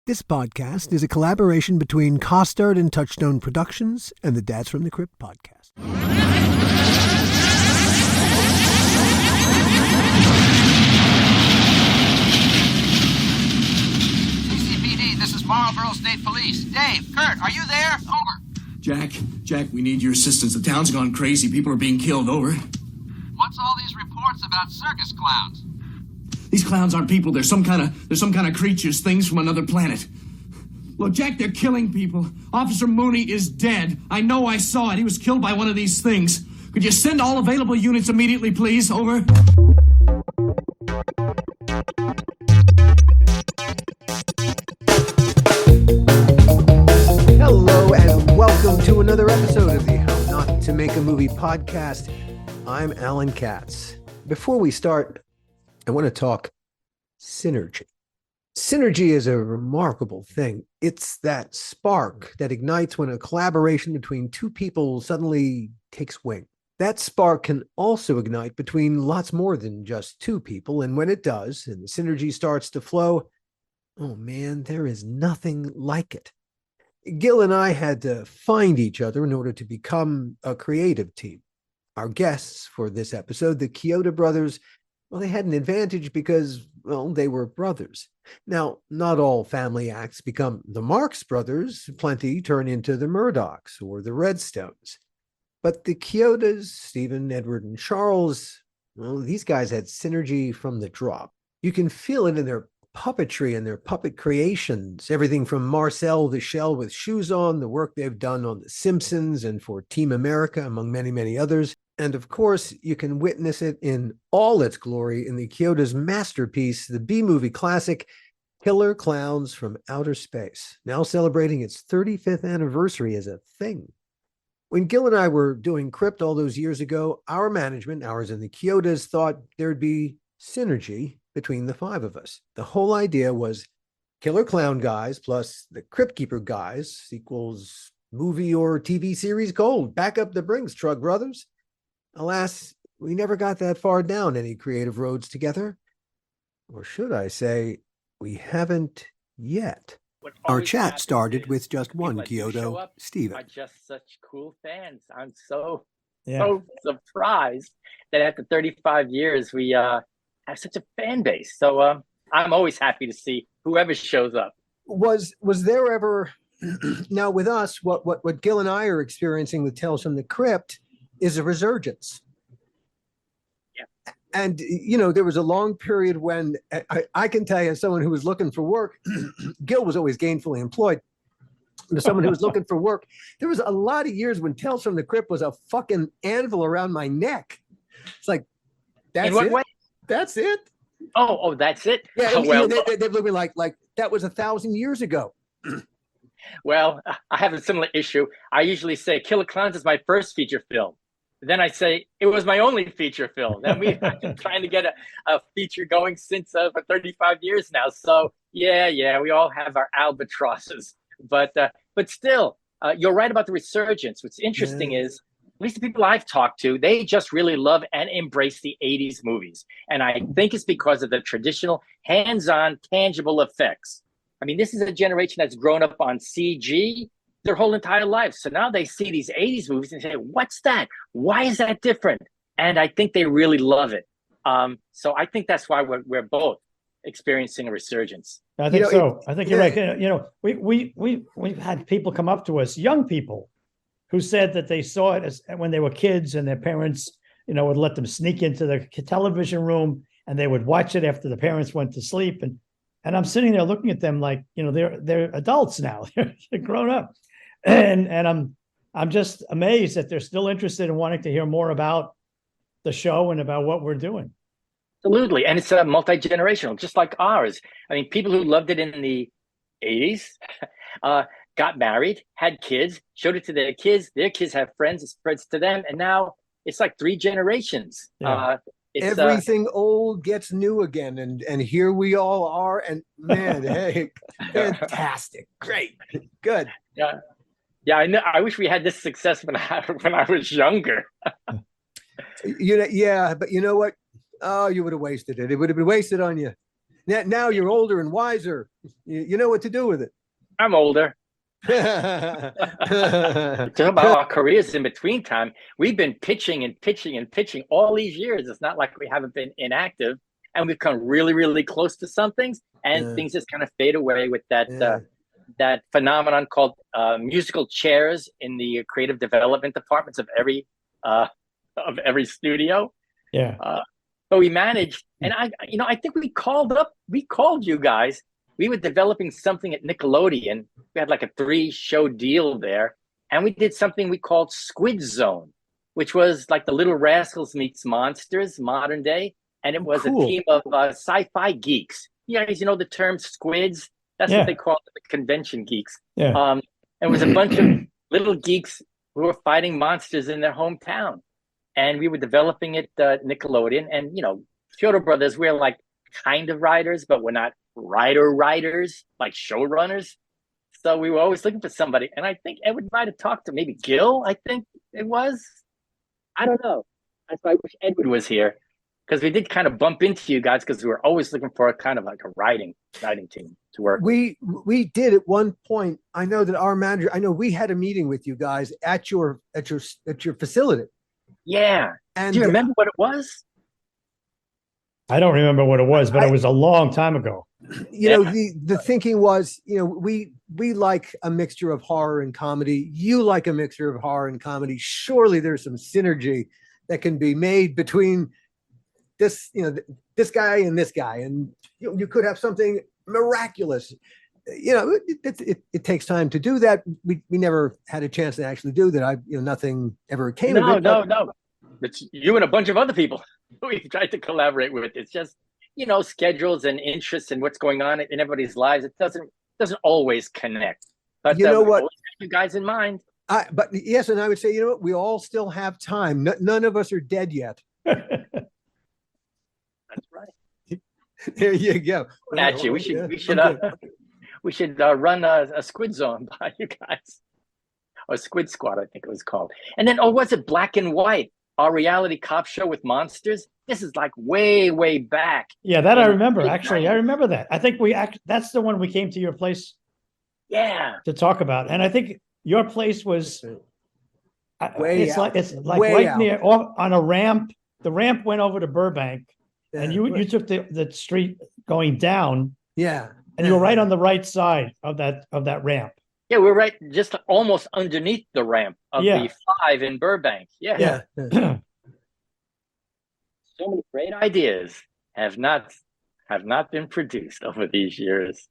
This podcast is a collaboration between Costard and Touchstone Productions and the Dads from the Crypt podcast. CCPD, this is Marlboro State Police. Dave, Kurt, are you there? Over. Jack, we need your assistance. The town's gone crazy. People are being killed. Over. What's all these reports about circus clowns? These clowns aren't people. They're some kind of creatures, things from another planet. Look, Jack, they're killing people. Officer Mooney is dead. I know I saw it. He was killed by one of these things. Could you send all available units immediately, please? Over. Hello and welcome to another episode of the How Not to Make a Movie podcast. I'm Alan Katz. Before we start, I want to talk synergy. Synergy is a remarkable thing. It's that spark that ignites when a collaboration between two people suddenly takes wing. That spark can also ignite between lots more than just two people, and when it does, and the synergy starts to flow, oh man, there is nothing like it. Gil and I had to find each other in order to become a creative team. Our guests for this episode, the CHIODA brothers, well, they had an advantage because, well, they were brothers. Now, not all family acts become the Marx brothers. Plenty turn into the Murdochs or the Redstones. But the Chiodas, Stephen, Edward, and Charles, well, these guys had synergy from the drop. You can feel it in their puppetry and their puppet creations, everything from Marcel the Shell with Shoes On, the work they've done on The Simpsons and for Team America, among many, many others. And of course, you can witness it in all its glory in the Chioda's masterpiece, the B-movie classic, Killer Klowns from Outer Space, now celebrating its 35th anniversary as a thing. When Gil and I were doing Crypt all those years ago, our management, ours and the Chiodas, thought there'd be synergy between the five of us. The whole idea was Killer Clown guys plus the Crypt Keeper guys equals movie or TV series gold. Back up the Brinks, Trug Brothers. Alas, we never got that far down any creative roads together. Or should I say, we haven't yet. Our chat started with just one Chiodo, Stephen. Are just such cool fans. I'm so surprised that after 35 years, we have such a fan base. So I'm always happy to see whoever shows up. Was there ever, now with us, what Gil and I are experiencing with Tales from the Crypt is a resurgence. Yeah. And, you know, there was a long period when I can tell you, as someone who was looking for work, Gil was always gainfully employed. As someone who was looking for work, there was a lot of years when Tales from the Crypt was a fucking anvil around my neck. It's like, that's In what it? way? That's it? Oh, that's it? Yeah, Oh, well, they look at me like that was 1,000 years ago. well, I have a similar issue. I usually say Killer Klowns is my first feature film. Then I say it was my only feature film. And we've been trying to get a feature going since for 35 years now. So yeah, we all have our albatrosses. But still, you're right about the resurgence. What's interesting is, at least the people I've talked to, they just really love and embrace the 80s movies. And I think it's because of the traditional hands-on, tangible effects. I mean, this is a generation that's grown up on CG their whole entire life. So now they see these 80s movies and say, what's that? Why is that different? And I think they really love it. So I think that's why we're both experiencing a resurgence. I think so. I think you're right. You know, we've had people come up to us, young people, who said that they saw it as when they were kids and their parents, you know, would let them sneak into the television room and they would watch it after the parents went to sleep. And I'm sitting there looking at them like, you know, they're adults now, they're grown up. And I'm just amazed that they're still interested in wanting to hear more about the show and about what we're doing. Absolutely. And it's multi-generational, just like ours. I mean, people who loved it in the 80s got married, had kids, showed it to their kids have friends, it spreads to them. And now it's like 3 generations. Yeah. Everything old gets new again. And here we all are. And man, hey, fantastic. Great. Good. Yeah, I know. I wish we had this success when I was younger. But you know what? Oh, you would have wasted it. It would have been wasted on you. Now you're older and wiser. You know what to do with it. I'm older. Talk about our careers in between time. We've been pitching and pitching and pitching all these years. It's not like we haven't been inactive, and we've come really, really close to some things, and things just kind of fade away with that that phenomenon called musical chairs in the creative development departments of every studio. Yeah. But we managed, and I think we called you guys. We were developing something at Nickelodeon. We had like a 3-show deal there. And we did something we called Squid Zone, which was like the Little Rascals meets Monsters, modern day. And it was a team of sci-fi geeks. You guys, the term squids? That's what they call the convention geeks. Yeah. And it was a bunch of little geeks who were fighting monsters in their hometown. And we were developing it Nickelodeon. And, CHIODA Brothers, we're like kind of writers, but we're not writers, like showrunners. So we were always looking for somebody. And I think Edward might have talked to maybe Gil, I think it was. I don't know. That's why I wish Edward was here. Because we did kind of bump into you guys because we were always looking for a kind of like a writing team to work. We did at one point. I know that our manager, we had a meeting with you guys at your facility. Yeah. And do you remember what it was? I don't remember what it was, but it was a long time ago. The thinking was, we like a mixture of horror and comedy. You like a mixture of horror and comedy. Surely there's some synergy that can be made between this, this guy and this guy, and you could have something miraculous. It takes time to do that. We never had a chance to actually do that. Nothing ever came of it. No. It's you and a bunch of other people we tried to collaborate with. It's just, schedules and interests and what's going on in everybody's lives. It doesn't always connect. But you know what? Always have you guys in mind. But yes, and I would say, we all still have time. None of us are dead yet. That's right. There you go. At you. We should run a Squid Zone by you guys, or Squid Squad, I think it was called. And then, was it Black and White? Our reality cop show with monsters. This is like way, way back. Yeah, that I remember. Actually, I remember that. I think that's the one we came to your place. Yeah. To talk about, and I think your place was. It's like way right out. near on a ramp. The ramp went over to Burbank, and you took the street going down. Yeah. And you were right on the right side of that ramp. Yeah, we're right just almost underneath the ramp of the 5 in Burbank. Yeah. So many great ideas have not been produced over these years.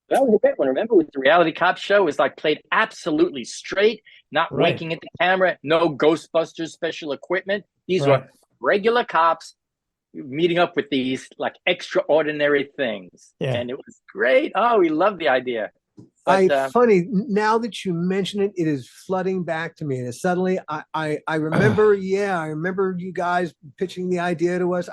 That was a great one. Remember, with the reality cop show, it was like played absolutely straight, not winking at the camera, no Ghostbusters special equipment. These were regular cops meeting up with these like extraordinary things. Yeah. And it was great. Oh, we loved the idea. But, funny, now that you mention it, it is flooding back to me. And suddenly I remember, I remember you guys pitching the idea to us.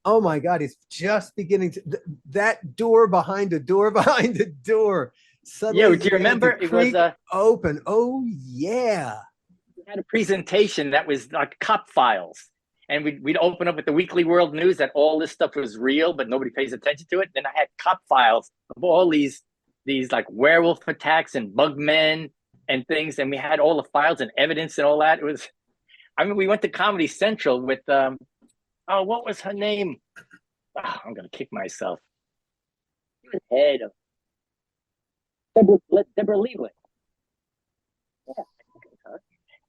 Oh my God, it's just beginning to, that door behind a door behind a door. Suddenly, do you remember it was open? Oh yeah. We had a presentation that was like cop files. And we'd open up with the Weekly World News that all this stuff was real, but nobody pays attention to it. Then I had cop files of all these like werewolf attacks and bug men and things. And we had all the files and evidence and all that. It was, we went to Comedy Central with, what was her name? Oh, I'm going to kick myself. She was head of Deborah Leland. Yeah, I think it was her.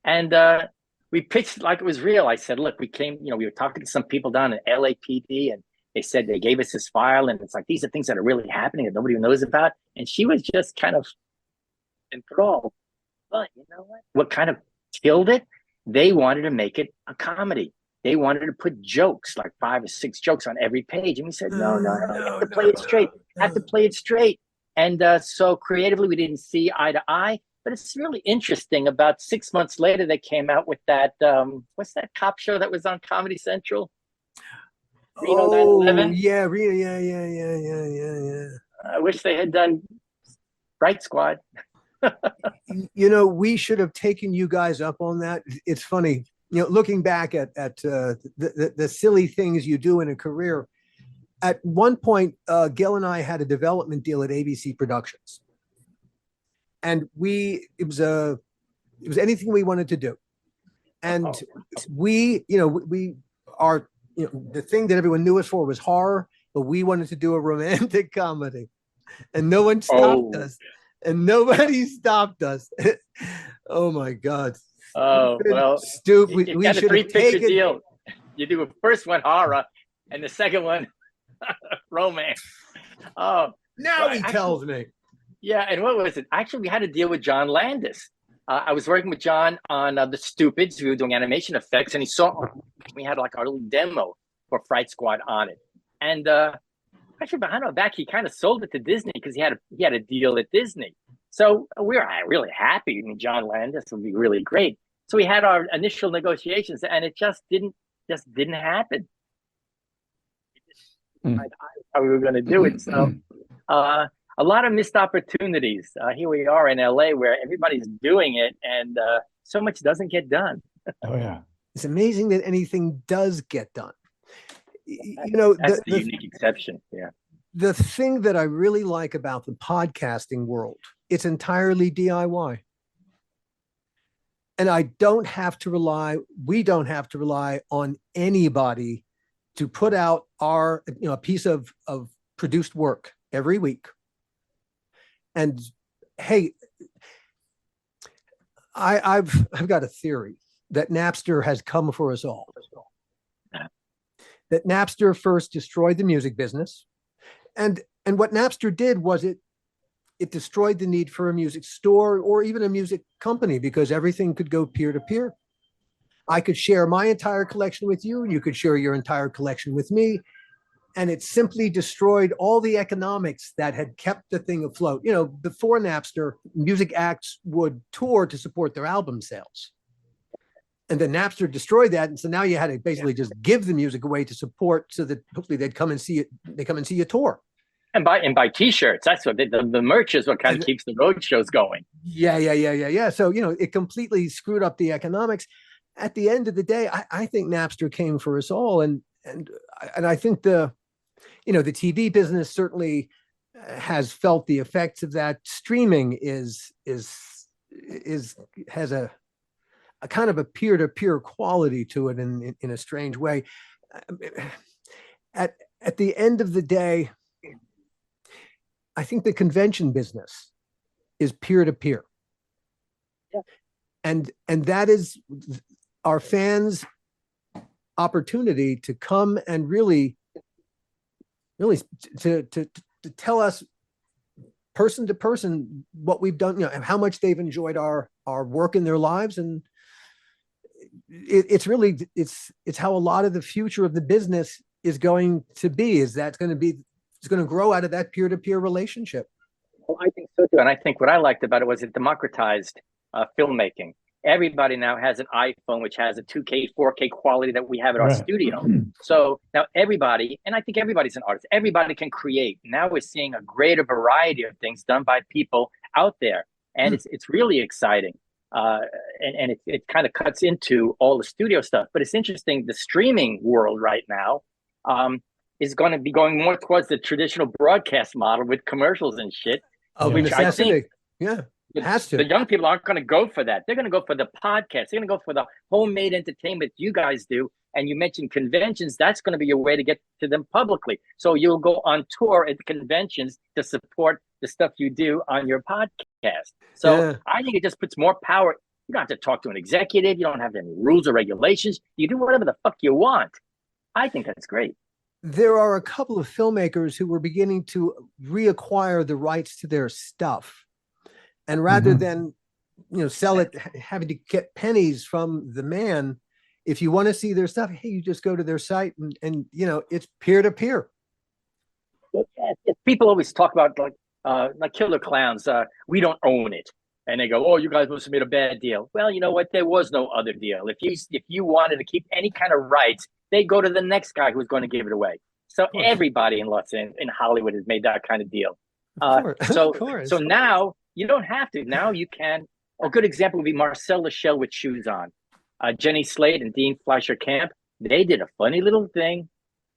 And we pitched like it was real. I said, look, we were talking to some people down in LAPD, and they said they gave us this file, and it's like, these are things that are really happening that nobody knows about. And she was just kind of enthralled. But you know what kind of killed it? They wanted to make it a comedy. They wanted to put jokes, like 5 or 6 jokes on every page. And we said, no, you have to play it straight. Have to play it straight. And so creatively, we didn't see eye to eye. But it's really interesting. About 6 months later, they came out with that, what's that cop show that was on Comedy Central? Reno 9/11? Yeah, Reno, yeah. I wish they had done Bright Squad. We should have taken you guys up on that. It's funny, looking back at the silly things you do in a career. at one point, Gil and I had a development deal at ABC Productions, and it was anything we wanted to do, and we are, the thing that everyone knew us for was horror, but we wanted to do a romantic comedy, and no one stopped us, and nobody stopped us. Oh my God! Oh well, stupid. You we got a should have 3-picture taken. deal. You do a first one horror, and the second one romance. Oh, Now he tells me. Yeah, and what was it? Actually, we had to deal with John Landis. I was working with John on The Stupids. We were doing animation effects, and he saw we had like our little demo for Fright Squad on it. And actually, behind our back, he kind of sold it to Disney because he had a deal at Disney. So we were really happy. I mean, John Landis would be really great. So we had our initial negotiations, and it just didn't happen. How we were going to do it. So a lot of missed opportunities. Here we are in LA where everybody's doing it, and so much doesn't get done. Oh yeah, it's amazing that anything does get done. That's the unique exception. Yeah. The thing that I really like about the podcasting world, it's entirely DIY. And we don't have to rely on anybody to put out a piece of produced work every week. And hey, I've got a theory that Napster has come for us all. That Napster first destroyed the music business. And what Napster did was it destroyed the need for a music store or even a music company, because everything could go peer to peer. I could share my entire collection with you. You could share your entire collection with me. And it simply destroyed all the economics that had kept the thing afloat. Before Napster, music acts would tour to support their album sales. And then Napster destroyed that. And so now you had to basically just give the music away to support, so that hopefully they'd come and see it. They come and see a tour. And buy T-shirts. That's what the merch is what kind of keeps the road shows going. Yeah. So, it completely screwed up the economics. At the end of the day, I think Napster came for us all. And I think the TV business certainly has felt the effects of that. Streaming has a kind of a peer-to-peer quality to it in a strange way. At the end of the day, I think the convention business is peer-to-peer. Yeah. And that is our fans' opportunity to come and really to tell us person to person what we've done, and how much they've enjoyed our work in their lives. And it's how a lot of the future of the business is going to be. It's going to grow out of that peer-to-peer relationship. Well, I think so too. And I think what I liked about it was it democratized filmmaking. Everybody now has an iPhone, which has a 2K, 4K quality that we have at our studio. So now everybody, and I think everybody's an artist, everybody can create. Now we're seeing a greater variety of things done by people out there. And it's really exciting. And it kind of cuts into all the studio stuff. But it's interesting, the streaming world right now is going to be going more towards the traditional broadcast model with commercials and shit. Which I think, it has to. The young people aren't going to go for that. They're going to go for the podcast. They're going to go for the homemade entertainment you guys do. And you mentioned conventions. That's going to be your way to get to them publicly. So you'll go on tour at the conventions to support the stuff you do on your podcast. So I think it just puts more power. You don't have to talk to an executive. You don't have any rules or regulations. You do whatever the fuck you want. I think that's great. There are a couple of filmmakers who were beginning to reacquire the rights to their stuff. And rather than, sell it, having to get pennies from the man, if you want to see their stuff, hey, you just go to their site and it's peer to peer. People always talk about like Killer Klowns. We don't own it, and they go, "Oh, you guys must have made a bad deal." Well, you know what? There was no other deal. If you wanted to keep any kind of rights, they go to the next guy who's going to give it away. So everybody in Hollywood has made that kind of deal. So now you don't have to. Now you can. A good example would be Marcel Lachelle with Shoes On. Jenny Slate and Dean Fleischer Camp, they did a funny little thing.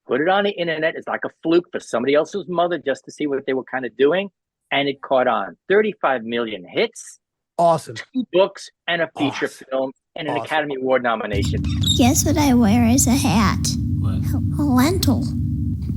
put it on the internet. It's like a fluke for somebody else's mother just to see what they were kind of doing. And it caught on. 35 million hits, Awesome. 2 books, and a feature Awesome. film, and an Awesome. Academy Award nomination. Guess what I wear as a hat? What? A lentil.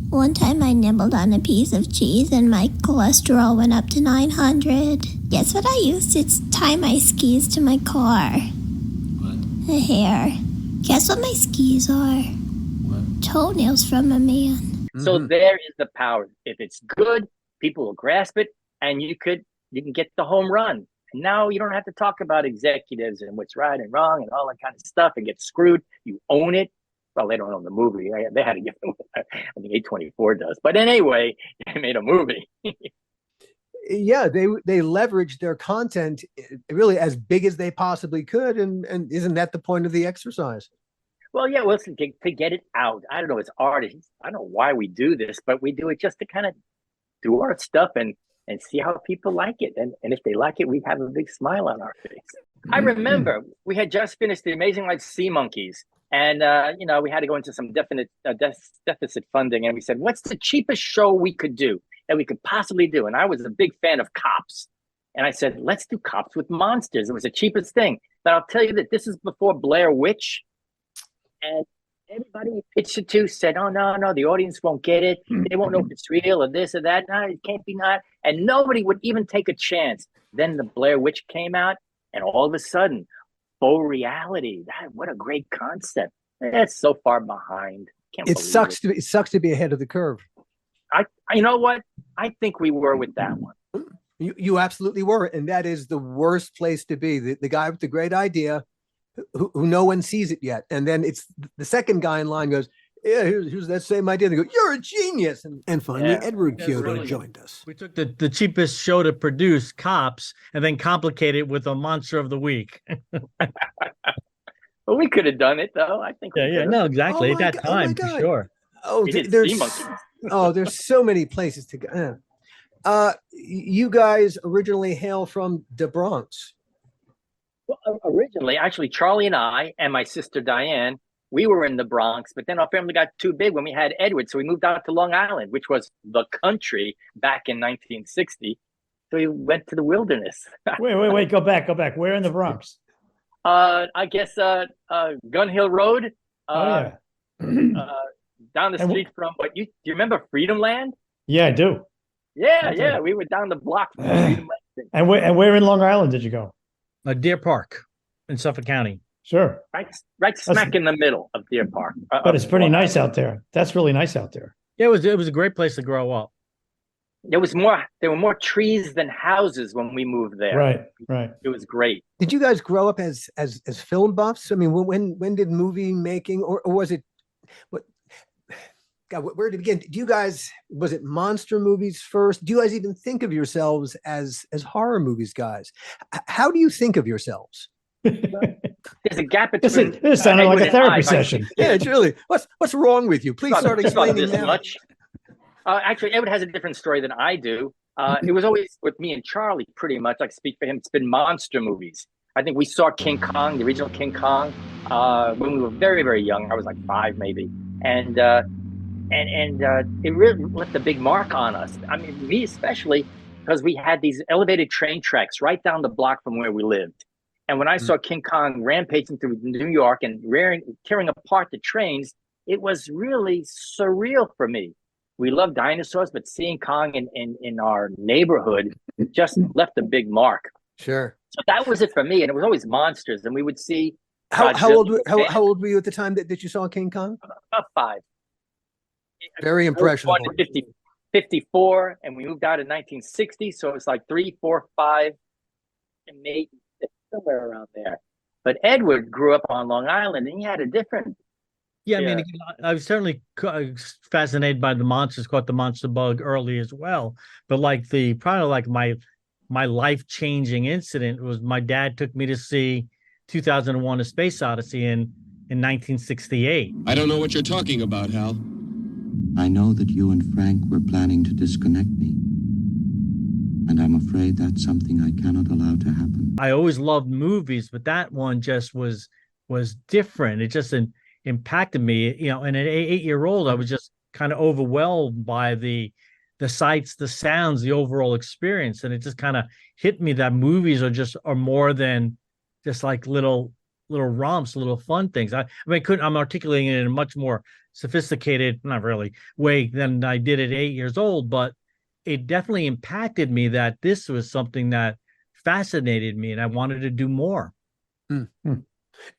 One time I nibbled on a piece of cheese and my cholesterol went up to 900. Guess what I used to tie my skis to my car? What? A hair. Guess what my skis are? What? Toenails from a man. So Mhm. there is the power. If it's good, people will grasp it, and you can get the home run. And now you don't have to talk about executives and what's right and wrong and all that kind of stuff and get screwed. You own it. Well, they don't own the movie. They had to give them, I think A24 does. But anyway, they made a movie. Yeah, they leveraged their content really as big as they possibly could, and isn't that the point of the exercise? Well, yeah, well, to get it out. I don't know, it's art. I don't know why we do this, but we do it just to kind of do our stuff and see how people like it. And if they like it, we have a big smile on our face. I remember we had just finished The Amazing Life Sea Monkeys. And, we had to go into some deficit funding. And we said, what's the cheapest show we could do that we could possibly do? And I was a big fan of Cops. And I said, let's do Cops with monsters. It was the cheapest thing. But I'll tell you that this is before Blair Witch. And everybody we pitched it to said, oh, no, the audience won't get it. They won't know if it's real or this or that. No, it can't be not. And nobody would even take a chance. Then the Blair Witch came out, and all of a sudden, faux reality. What a great concept. That's so far behind. It sucks to be ahead of the curve. You know what? I think we were with that one. You absolutely were, and that is the worst place to be. The guy with the great idea, who no one sees it yet, and then it's the second guy in line goes, "Yeah, here's that same idea." They go, "You're a genius!" And finally, Yeah. Edward That's Chioda really- joined us. We took the cheapest show to produce, Cops, and then complicated it with a Monster of the Week. Well, we could have done it though. I think. Yeah, we yeah, could've. no, exactly. Oh At my that God, oh my time, for God. sure. Oh, We did there's Sea Monkeys. there's so many places to go. You guys originally hail from the Bronx. Well, originally, actually, Charlie and I and my sister Diane, we were in the Bronx, but then our family got too big when we had Edward, so we moved out to Long Island, which was the country back in 1960. So we went to the wilderness. Wait, go back. Where in the Bronx? I guess Gun Hill Road. Oh, yeah. Down the And street from do you remember Freedom Land? Yeah, I do. Yeah, we were down the block from Freedom Land. And where in Long Island did you go? Deer Park in Suffolk County. Sure. Right smack in the middle of Deer Park. But it's pretty nice out there. That's really nice out there. Yeah, it was a great place to grow up. There were more trees than houses when we moved there. Right. It was great. Did you guys grow up as film buffs? I mean, when did movie making, or was it what? God, where to begin? Was it monster movies first? Do you guys even think of yourselves as horror movies guys? How do you think of yourselves? There's a gap between. This sounded like Edward a and therapy I. session. Yeah, it's really. What's wrong with you? Please start It's not explaining this now. much. Actually, Edward has a different story than I do. It was always with me and Charlie, pretty much. I speak for him. It's been monster movies. I think we saw King Kong, the original King Kong, when we were very, very young. I was like 5, maybe, and it really left a big mark on us. I mean, me especially, because we had these elevated train tracks right down the block from where we lived. And when I saw King Kong rampaging through New York and tearing apart the trains, it was really surreal for me. We love dinosaurs, but seeing Kong in our neighborhood just left a big mark. Sure. So that was it for me, and it was always monsters. And we would see How Godzilla. how old were you at the time that you saw King Kong? About 5. Very I was impressionable. born in 54, and we moved out in 1960. So it was like 3, 4, 5, and maybe 6, somewhere around there. But Edward grew up on Long Island, and he had a different. Yeah, I Yeah. mean, again, I was certainly fascinated by the monsters, caught the monster bug early as well. But probably my life-changing incident was my dad took me to see 2001: A Space Odyssey in 1968. I don't know what you're talking about, Hal. I know that you and Frank were planning to disconnect me. And I'm afraid that's something I cannot allow to happen. I always loved movies, but that one just was different. It just impacted me, and at 8-year-old, I was just kind of overwhelmed by the sights, the sounds, the overall experience. And it just kind of hit me that movies are more than just like little romps, little fun things. I mean, I'm articulating it in a much more sophisticated, not really, way than I did at 8 years old, but it definitely impacted me that this was something that fascinated me and I wanted to do more. Mm-hmm.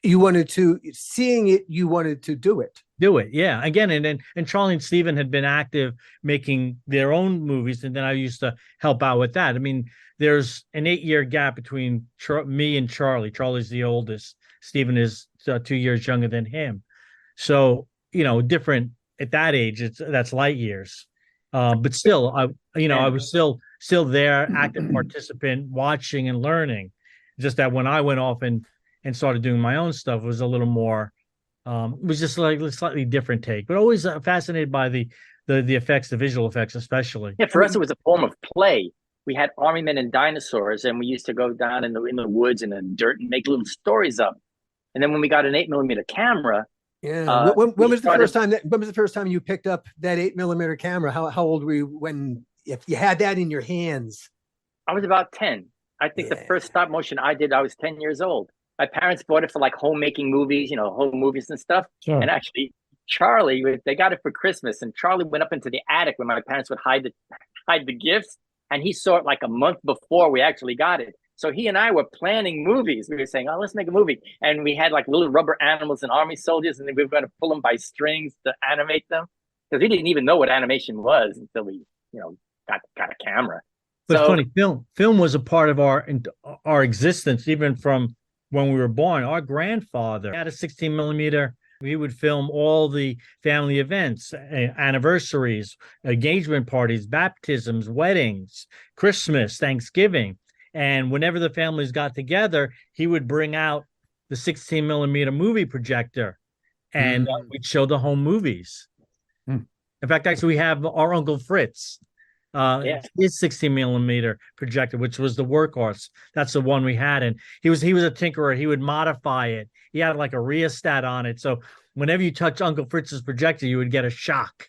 You wanted to, seeing it, you wanted to do it. Yeah. Again, and Charlie and Steven had been active making their own movies, and then I used to help out with that. I mean, there's an 8-year gap between me and Charlie. Charlie's the oldest. Steven is 2 years younger than him. So, different at that age, that's light years. But still, I was still there, active participant, watching and learning. Just that when I went off and started doing my own stuff, it was a little more, it was just like a slightly different take, but always fascinated by the effects, the visual effects, especially. Yeah, for us, it was a form of play. We had army men and dinosaurs, and we used to go down in the woods and the dirt and make little stories up. And then when we got an 8mm camera, when was the first time you picked up that 8mm camera? How old were you if you had that in your hands? I was about 10. I think the first stop motion I did, I was 10 years old. My parents bought it for like homemaking movies, home movies and stuff. Sure. And actually, Charlie, they got it for Christmas, and Charlie went up into the attic when my parents would hide the gifts, and he saw it like a month before we actually got it. So he and I were planning movies. We were saying, "Oh, let's make a movie," and we had like little rubber animals and army soldiers, and we were going to pull them by strings to animate them, because we didn't even know what animation was until we, got a camera. But it's funny, film was a part of our existence even from when we were born. Our grandfather had a 16mm. We would film all the family events, anniversaries, engagement parties, baptisms, weddings, Christmas, Thanksgiving. And whenever the families got together, he would bring out the 16mm movie projector, and we'd show the home movies. In fact, actually, we have our Uncle Fritz, his 16mm projector, which was the workhorse. That's the one we had. And he was a tinkerer. He would modify it. He had like a rheostat on it. So whenever you touch Uncle Fritz's projector, you would get a shock.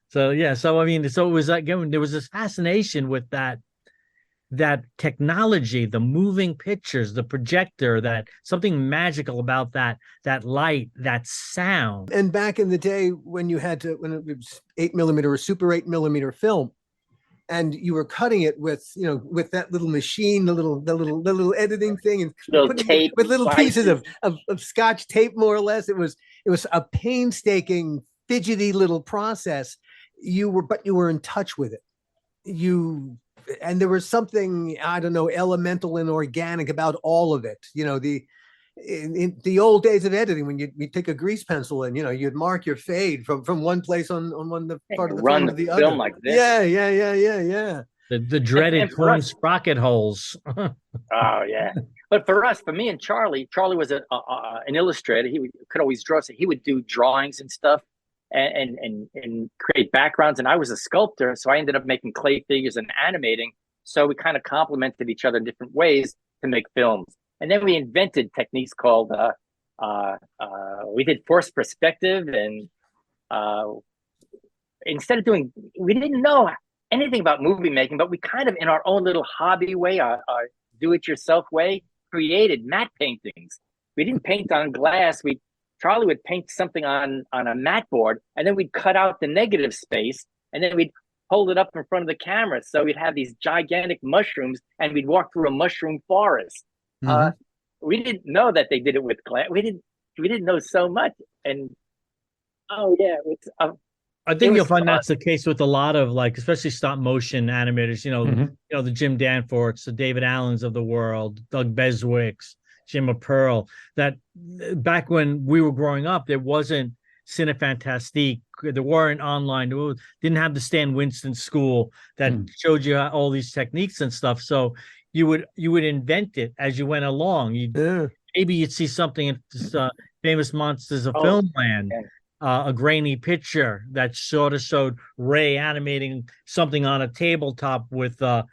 So I mean, so it was like, there was this fascination with that technology, the moving pictures, the projector, that something magical about that light, that sound. And back in the day when it was 8mm or super 8mm film, and you were cutting it with that little machine, the little editing thing, and little tape with little pieces of Scotch tape, more or less. It was a painstaking, fidgety little process. You were in touch with it. And there was something, I don't know, elemental and organic about all of it. In the old days of editing, when you take a grease pencil and you'd mark your fade from one place on one part of the film to the other. Like this. Yeah. The dreaded chrome sprocket holes. Oh yeah. But for me and Charlie was an illustrator. He could always draw, so he would do drawings and stuff. And create backgrounds. And I was a sculptor, so I ended up making clay figures and animating. So we kind of complemented each other in different ways to make films. And then we invented techniques called, we did forced perspective. And we didn't know anything about movie making, but we kind of, in our own little hobby way, our do-it-yourself way, created matte paintings. We didn't paint on glass. Charlie would paint something on a mat board, and then we'd cut out the negative space, and then we'd hold it up in front of the camera. So we'd have these gigantic mushrooms, and we'd walk through a mushroom forest. We didn't know that they did it with glass. We didn't know so much. And I think you'll find that's the case with a lot of, like, especially stop motion animators. The Jim Danforths, the David Allens of the world, Doug Beswicks, Jim Pearl, that back when we were growing up, there wasn't Cine Fantastique, there weren't online, didn't have the Stan Winston school that showed you all these techniques and stuff. So you would invent it as you went along. Maybe you'd see something in this, Famous Monsters of Filmland, a grainy picture that sort of showed Ray animating something on a tabletop with a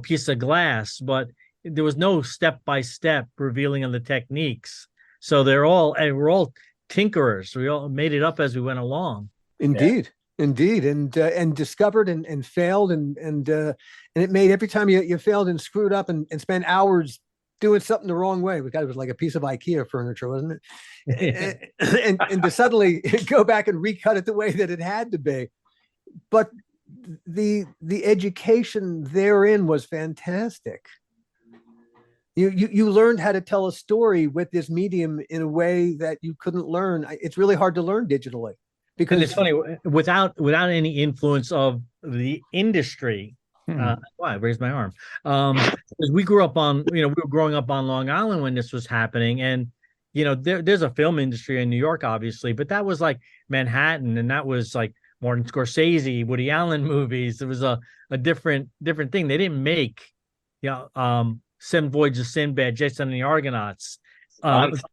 piece of glass, but there was no step-by-step revealing of the techniques. So we're all tinkerers. We all made it up as we went along. Indeed. Indeed, and discovered and failed, and it made every time you failed and screwed up and spent hours doing something the wrong way. It was like a piece of IKEA furniture, wasn't it? and to suddenly go back and recut it the way that it had to be. But the education therein was fantastic. You learned how to tell a story with this medium in a way that you couldn't learn. It's really hard to learn digitally. Because and it's funny, without any influence of the industry. Why I raised my arm? Because we grew up on, we were growing up on Long Island when this was happening, and there's a film industry in New York, obviously, but that was like Manhattan, and that was like Martin Scorsese, Woody Allen movies. It was a different thing. They didn't make, Seven Voyages of Sinbad, Jason and the Argonauts,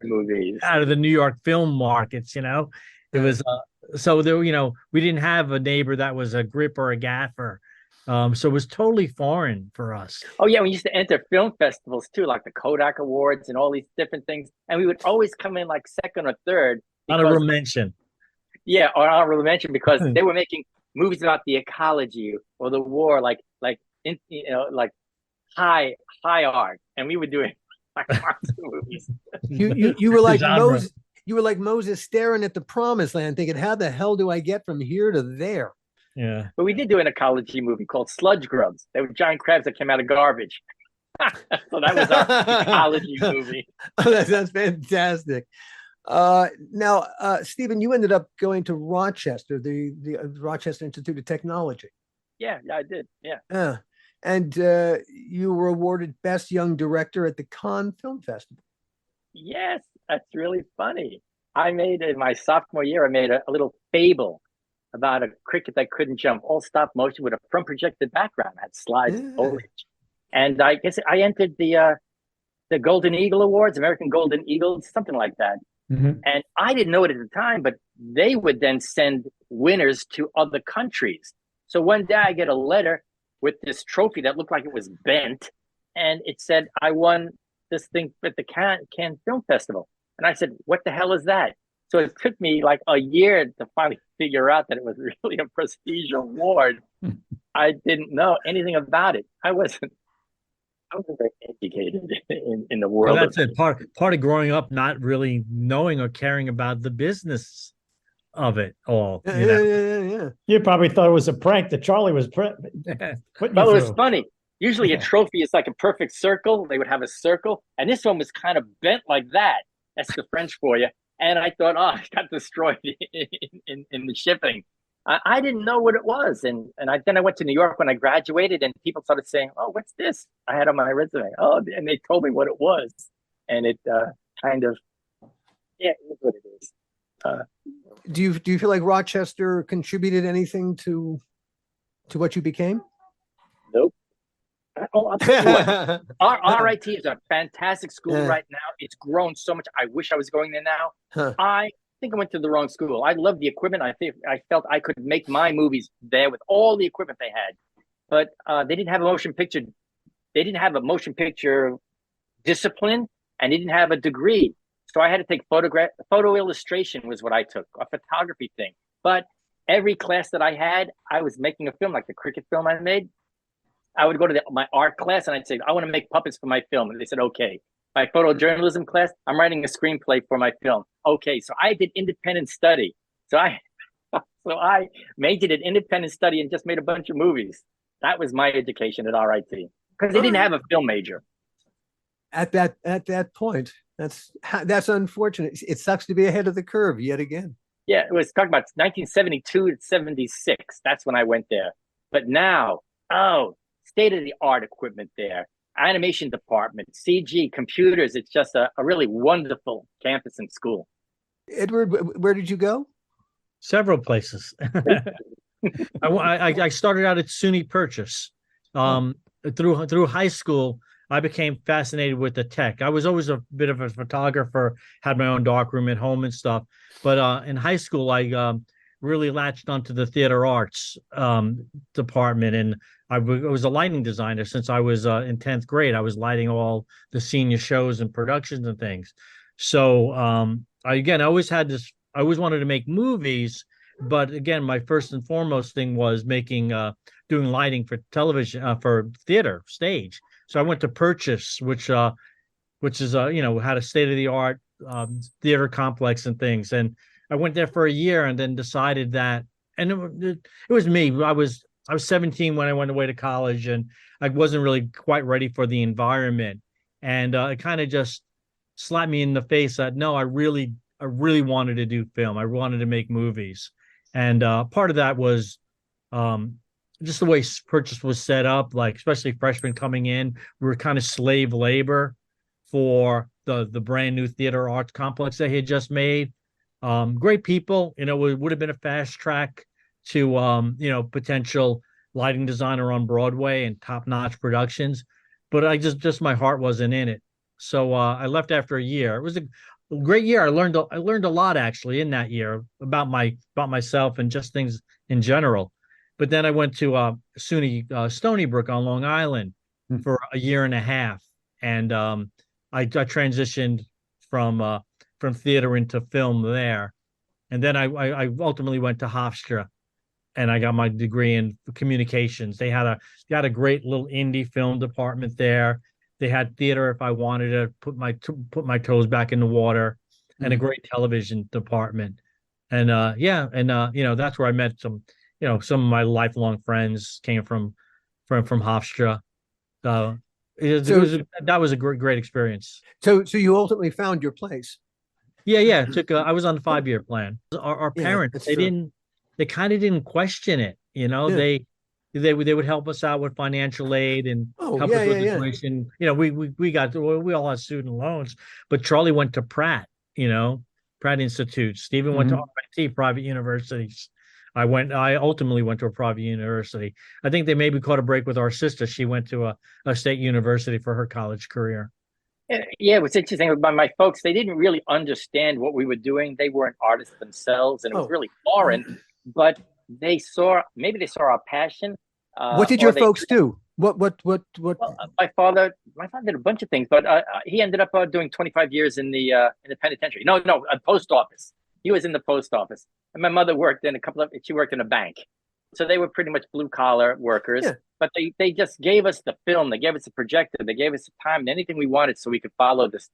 movies out of the New York film markets. It was. So there, we didn't have a neighbor that was a grip or a gaffer. So it was totally foreign for us. Oh yeah, we used to enter film festivals too, like the Kodak Awards and all these different things. And we would always come in like second or third. Honorable mention. Yeah, or honorable mention, because they were making movies about the ecology or the war, like high art. And we were doing like movies. You were like Moses. You were like Moses staring at the promised land, thinking, how the hell do I get from here to there? Yeah. But we did do an ecology movie called Sludge Grubs. They were giant crabs that came out of garbage. So that was our ecology movie. Oh, that sounds fantastic. Now, Stephen, you ended up going to Rochester, the Rochester Institute of Technology. Yeah, I did. Yeah. And you were awarded Best Young Director at the Cannes Film Festival. Yes, that's really funny. I made, in my sophomore year, I made a little fable about a cricket that couldn't jump, all stop motion with a front projected background. Had slides, foliage. And I guess I entered the Golden Eagle Awards, American Golden Eagles, something like that. Mm-hmm. And I didn't know it at the time, but they would then send winners to other countries. So one day I get a letter with this trophy that looked like it was bent, and it said, I won this thing at the Cannes Film Festival. And I said, what the hell is that? So it took me like a year to finally figure out that it was really a prestige award. I didn't know anything about it. I wasn't very educated in the world. Well, that's it. Part of growing up, not really knowing or caring about the business of it all. Yeah. You probably thought it was a prank that Charlie was putting Well, it was funny. Usually a trophy is like a perfect circle. They would have a circle. And this one was kind of bent like that. That's the French for you. And I thought, oh, it got destroyed in the shipping. I didn't know what it was. And then I went to New York when I graduated, and people started saying, oh, what's this? I had on my resume. Oh, and they told me what it was. And it kind of, yeah, it is what it is. Do you feel like Rochester contributed anything to what you became? Nope. I'll tell you what, our RIT is a fantastic school right now. It's grown so much. I wish I was going there now. I think I went to the wrong school. I love the equipment. I felt I could make my movies there with all the equipment they had, but they didn't have a motion picture. They didn't have a motion picture discipline, and they didn't have a degree. So I had to take photo illustration was what I took, a photography thing. But every class that I had, I was making a film, like the cricket film I made. I would go to my art class and I'd say, I want to make puppets for my film. And they said, okay. My photojournalism class, I'm writing a screenplay for my film. Okay. So I did independent study. So I majored in independent study and just made a bunch of movies. That was my education at RIT, because they didn't have a film major. At that point, that's unfortunate. It sucks to be ahead of the curve yet again. Yeah, it was talking about 1972 to 76. That's when I went there. But now, state-of-the-art equipment there, animation department, CG, computers. It's just a really wonderful campus and school. Edward, where did you go? Several places. I started out at SUNY Purchase. Through high school, I became fascinated with the tech. I was always a bit of a photographer, had my own darkroom at home and stuff. But in high school, I really latched onto the theater arts department, and I was a lighting designer since I was in 10th grade. I was lighting all the senior shows and productions and things. So I always had this. I always wanted to make movies, but again, my first and foremost thing was doing lighting for television, for theater stage. So I went to Purchase, which is had a state of the art theater complex and things. And I went there for a year and then decided that, and it was me. I was 17 when I went away to college, and I wasn't really quite ready for the environment. And it kind of just slapped me in the face that no, I really wanted to do film. I wanted to make movies. And part of that was just the way Purchase was set up, like especially freshmen coming in, we were kind of slave labor for the brand new theater arts complex they had just made. Great people, it would have been a fast track to potential lighting designer on Broadway and top-notch productions, but I just my heart wasn't in it. So I left after a year. It was a great year. I learned a lot actually in that year about myself and just things in general. But then I went to SUNY Stony Brook on Long Island for a year and a half, and I transitioned from theater into film there, and then I ultimately went to Hofstra, and I got my degree in communications. They had a great little indie film department there. They had theater if I wanted to put my toes back in the water, and a great television department. And that's where I met some of my lifelong friends came from Hofstra. That was a great experience. So you ultimately found your place. Yeah. I was on the 5-year plan. Our parents, they kind of didn't question it. They would help us out with financial aid and help us with tuition. We all had student loans, but Charlie went to Pratt Institute. Stephen went to RIT, private universities. I ultimately went to a private university. I think they maybe caught a break with our sister. She went to a state university for her college career. Yeah, what's interesting about my folks, they didn't really understand what we were doing. They weren't artists themselves, and it was really foreign, but maybe they saw our passion. What did your folks do? What? Well, my father did a bunch of things, but he ended up doing 25 years in the penitentiary. No, a post office. He was in the post office, and my mother worked in she worked in a bank. So they were pretty much blue collar workers, but they just gave us the film. They gave us a projector. They gave us the time and anything we wanted so we could follow this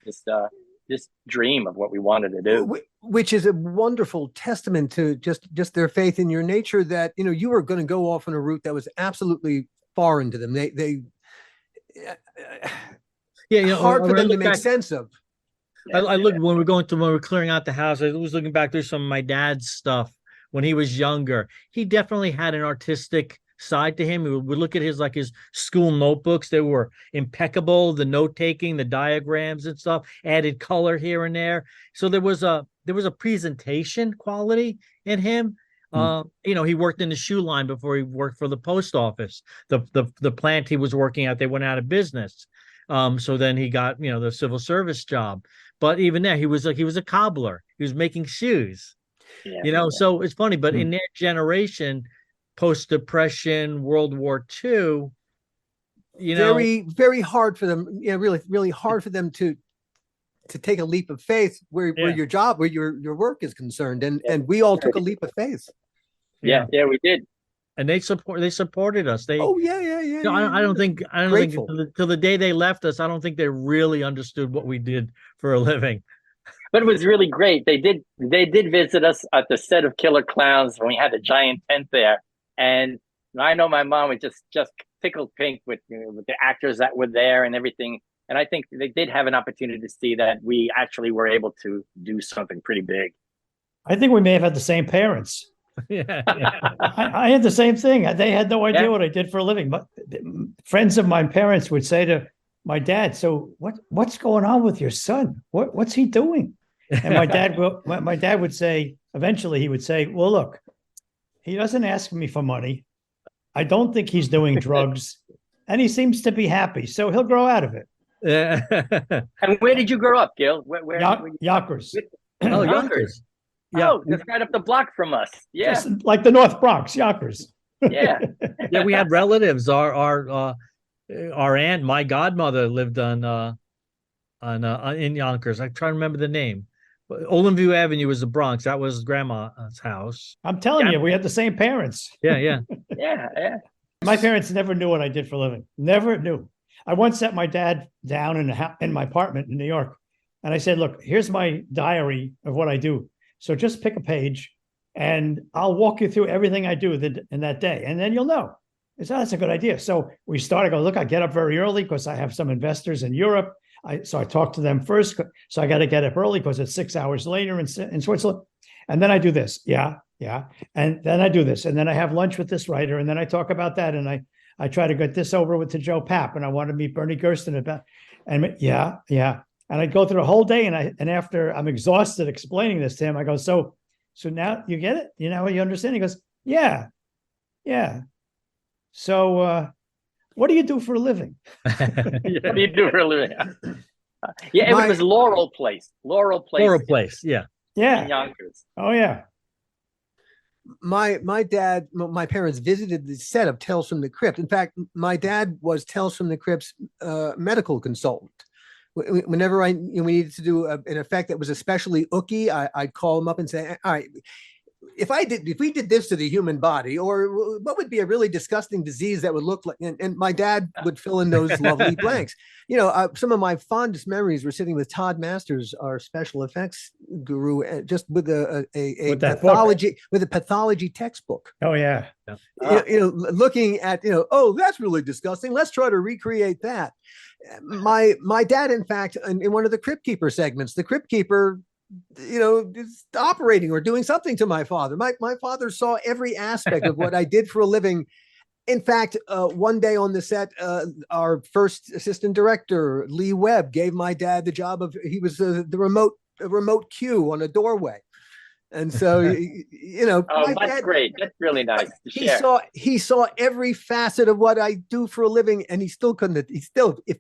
dream of what we wanted to do. Which is a wonderful testament to just their faith in your nature, that, you were going to go off on a route that was absolutely foreign to them. They hard for them to make sense of. I looked when we were clearing out the house. I was looking back through some of my dad's stuff when he was younger. He definitely had an artistic side to him. We would look at his school notebooks. They were impeccable. The note taking, the diagrams and stuff, added color here and there. So there was a presentation quality in him. He worked in the shoe line before he worked for the post office. The plant he was working at, they went out of business. So then he got the civil service job. But even there, he was a cobbler. He was making shoes. So it's funny, but in their generation, post-Depression, World War II, very, very hard for them. Really, really hard for them to take a leap of faith where your work is concerned. And we all took a leap of faith. Yeah, we did. And they supported us. I don't think till the day they left us, I don't think they really understood what we did for a living. But it was really great. They did visit us at the set of Killer Klowns when we had a giant tent there. And I know my mom was just tickled pink with the actors that were there and everything. And I think they did have an opportunity to see that we actually were able to do something pretty big. I think we may have had the same parents. I had the same thing. They had no idea what I did for a living. But friends of my parents would say to my dad, "So what's going on with your son? What's he doing?" And my dad would say, eventually he would say, "Well, look, he doesn't ask me for money. I don't think he's doing drugs, and he seems to be happy. So he'll grow out of it." And where did you grow up, Gil? Where Yonkers. Oh, Yonkers. Yeah, it's right up the block from us. Yeah, just like the North Bronx, Yonkers. Yeah, we had relatives. Our aunt, my godmother, lived on in Yonkers. I try to remember the name. Olin View Avenue was the Bronx. That was Grandma's house. I'm telling you, we had the same parents. Yeah, yeah. Yeah. My parents never knew what I did for a living. Never knew. I once sat my dad down in my apartment in New York, and I said, "Look, here's my diary of what I do. So just pick a page, and I'll walk you through everything I do in that day, and then you'll know." I said, "That's a good idea." So we started. I go, "Look, I get up very early because I have some investors in Europe. So I talk to them first. So I got to get up early because it's 6 hours later in Switzerland, and then I do this. Yeah. And then I do this, and then I have lunch with this writer, and then I talk about that, and I try to get this over with to Joe Papp, and I want to meet Bernie Gersten about, and yeah. And I go through the whole day, and after I'm exhausted explaining this to him, I go, so now you get it? You know, you understand? He goes, yeah. So what do you do for a living? What do you do for a living? It was Laurel Place. Laurel Place, yeah. In Yonkers. Oh, yeah. My parents visited the set of Tales from the Crypt. In fact, my dad was Tales from the Crypt's medical consultant. Whenever we needed to do an effect that was especially ooky, I'd call him up and say, "All right, if we did this to the human body, or what would be a really disgusting disease that would look like," and my dad would fill in those lovely blanks. You know, some of my fondest memories were sitting with Todd Masters, our special effects guru, just with a pathology textbook. Oh yeah. Looking at, oh, that's really disgusting. Let's try to recreate that. My dad, in fact, in one of the Crypt Keeper segments, the Crypt Keeper, is operating or doing something to my father. My father saw every aspect of what I did for a living. In fact, one day on the set, our first assistant director, Lee Webb, gave my dad the job of, he was the remote cue on a doorway. And so, that's great. That's really nice to share. He saw every facet of what I do for a living, and he still couldn't.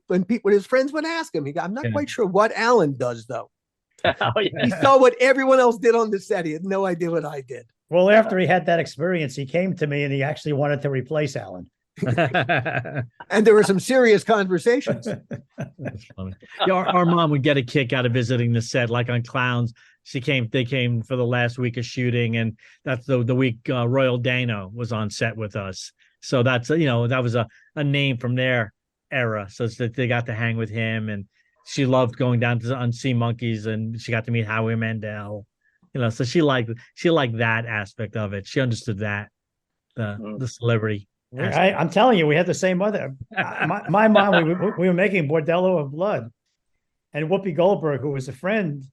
When his friends would ask him, I'm not quite sure what Alan does, though. Oh, yeah. He saw what everyone else did on the set. He had no idea what I did. Well, after he had that experience, he came to me and he actually wanted to replace Alan. And there were some serious conversations. That's funny. Yeah, our mom would get a kick out of visiting the set, like on Klowns. They came for the last week of shooting, and that's the week Royal Dano was on set with us. So that's, that was a name from their era. So that they got to hang with him, and she loved going down to Sea Monkeys, and she got to meet Howie Mandel. So she liked that aspect of it. She understood that the celebrity. I'm telling you, we had the same mother. My mom, we were making Bordello of Blood, and Whoopi Goldberg, who was a friend,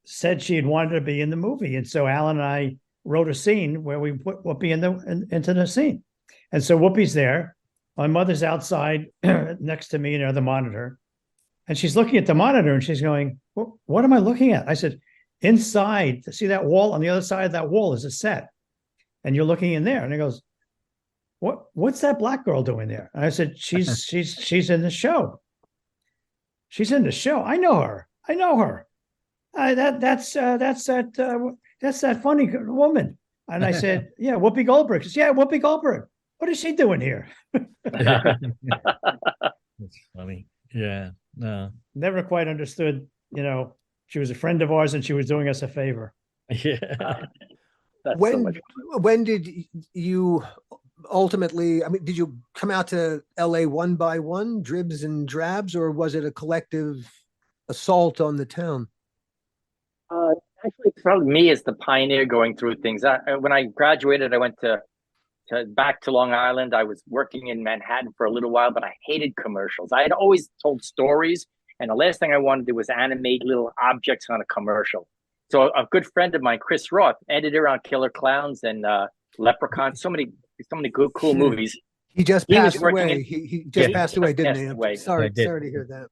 said she had wanted to be in the movie, and so Alan and I wrote a scene where we put Whoopi into the scene, and so Whoopi's there. My mother's outside next to me near the monitor, and she's looking at the monitor, and she's going, "What am I looking at?" I said, "Inside, see that wall? On the other side of that wall is a set, and you're looking in there." And he goes, "What's that black girl doing there?" And I said, "She's in the show. She's in the show. I know her. That's that funny woman." And I said, "Yeah, Whoopi Goldberg." She said, "Yeah, Whoopi Goldberg. What is she doing here?" That's funny. Yeah. No. Never quite understood. She was a friend of ours, and she was doing us a favor. Yeah. When did you ultimately? I mean, did you come out to LA one by one, dribs and drabs, or was it a collective assault on the town? Actually, probably me as the pioneer going through things. When I graduated, I went back to Long Island. I was working in Manhattan for a little while, but I hated commercials. I had always told stories, and the last thing I wanted to do was animate little objects on a commercial. So a good friend of mine, Chris Roth, editor on Killer Klowns and Leprechaun, so many good, cool movies. He just passed away. He just passed away, didn't he? Sorry to hear that.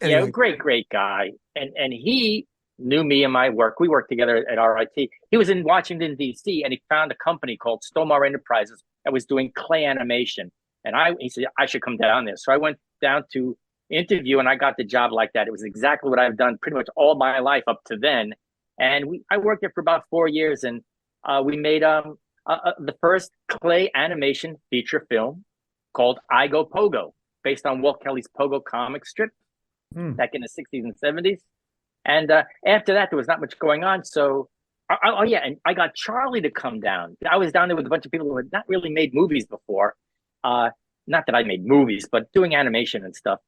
Anyway. Yeah, great guy. And he knew me and my work. We worked together at RIT. He was in Washington, D.C., and he found a company called Stomar Enterprises that was doing clay animation. And he said, I should come down there. So I went down to interview, and I got the job like that. It was exactly what I've done pretty much all my life up to then. And I worked there for about 4 years, and we made the first clay animation feature film called I Go Pogo, based on Walt Kelly's Pogo comic strip. back in the 60s and 70s. And after that, there was not much going on. So, oh yeah, and I got Charlie to come down. I was down there with a bunch of people who had not really made movies before. Not that I made movies, but doing animation and stuff.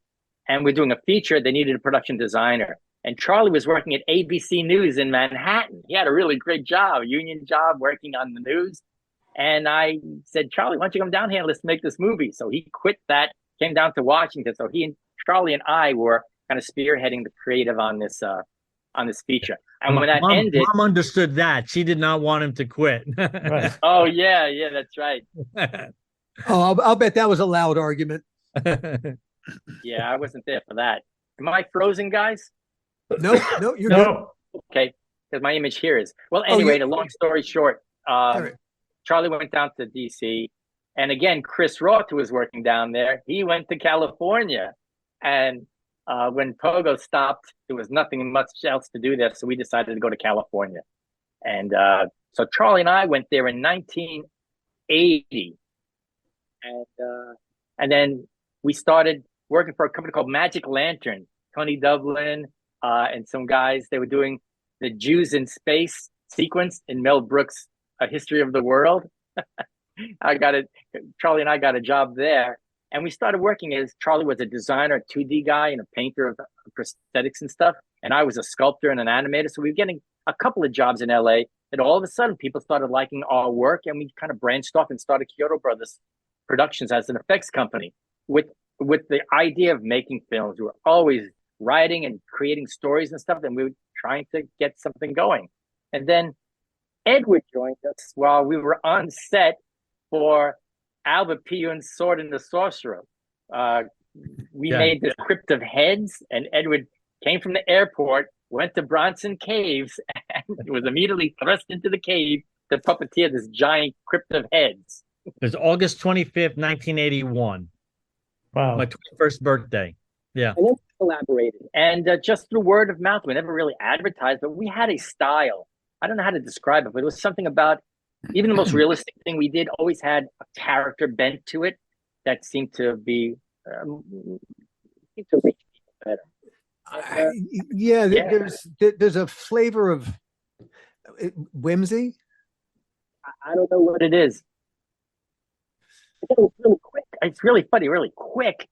And we're doing a feature. They needed a production designer. And Charlie was working at ABC News in Manhattan. He had a really great job, union job, working on the news. And I said, Charlie, why don't you come down here and let's make this movie? So he quit that, came down to Washington. So Charlie and I were kind of spearheading the creative on this feature. And when that ended, Mom understood that. She did not want him to quit. Right. Oh yeah, that's right. Oh, I'll bet that was a loud argument. Yeah, I wasn't there for that. Am I frozen, guys? No, you're No. Okay, because my image here is. Well, anyway, the long story short, right. Charlie went down to DC, and again, Chris Roth, who was working down there, he went to California. And when Pogo stopped, there was nothing much else to do there, so we decided to go to California. And so Charlie and I went there in 1980, and then we started working for a company called Magic Lantern. Tony Dublin and some guys, they were doing the Jews in Space sequence in Mel Brooks' A History of the World. Charlie and I got a job there. And we started working as Charlie was a designer, a 2D guy, and a painter of prosthetics and stuff. And I was a sculptor and an animator. So we were getting a couple of jobs in LA. And all of a sudden, people started liking our work. And we kind of branched off and started CHIODA Brothers Productions as an effects company with the idea of making films. We were always writing and creating stories and stuff. And we were trying to get something going. And then Edward joined us while we were on set for Albert Pion's Sword and the Sorcerer. We made the Crypt of Heads, and Edward came from the airport, went to Bronson Caves, and was immediately thrust into the cave to puppeteer this giant Crypt of Heads. It was August 25th, 1981. Wow. My 21st birthday. Yeah. And then we collaborated. And just through word of mouth, we never really advertised, but we had a style. I don't know how to describe it, but it was something about even the most realistic thing we did always had a character bent to it that seemed to be reach people better. There's a flavor of whimsy. I don't know what it is. It was really quick. It's really funny, really quick.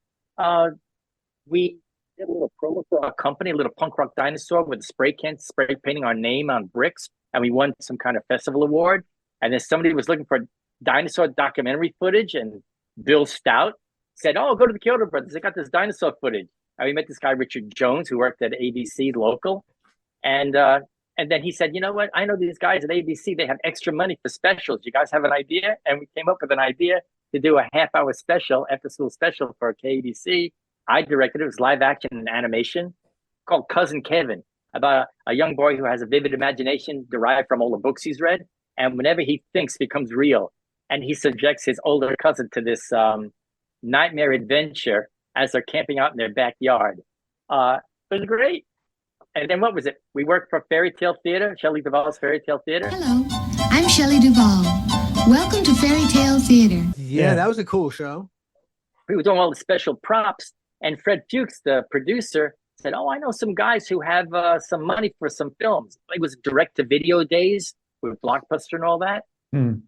We did a little promo for our company, a little punk rock dinosaur with a spray painting our name on bricks, and we won some kind of festival award. And then somebody was looking for dinosaur documentary footage, and Bill Stout said, "Oh, go to the CHIODA Brothers. They got this dinosaur footage." And we met this guy, Richard Jones, who worked at ABC local. And then he said, "You know what? I know these guys at ABC. They have extra money for specials. You guys have an idea?" And we came up with an idea to do a half-hour special, after-school special for KABC. I directed it. It was live action and animation called Cousin Kevin, about a young boy who has a vivid imagination derived from all the books he's read. And whenever he thinks, becomes real. And he subjects his older cousin to this nightmare adventure as they're camping out in their backyard. It was great. And then what was it? We worked for Fairy Tale Theater, Shelley Duvall's Fairy Tale Theater. Hello, I'm Shelley Duvall. Welcome to Fairy Tale Theater. Yeah, that was a cool show. We were doing all the special props. And Fred Fuchs, the producer, said, "Oh, I know some guys who have some money for some films." It was direct-to-video days with Blockbuster and all that. And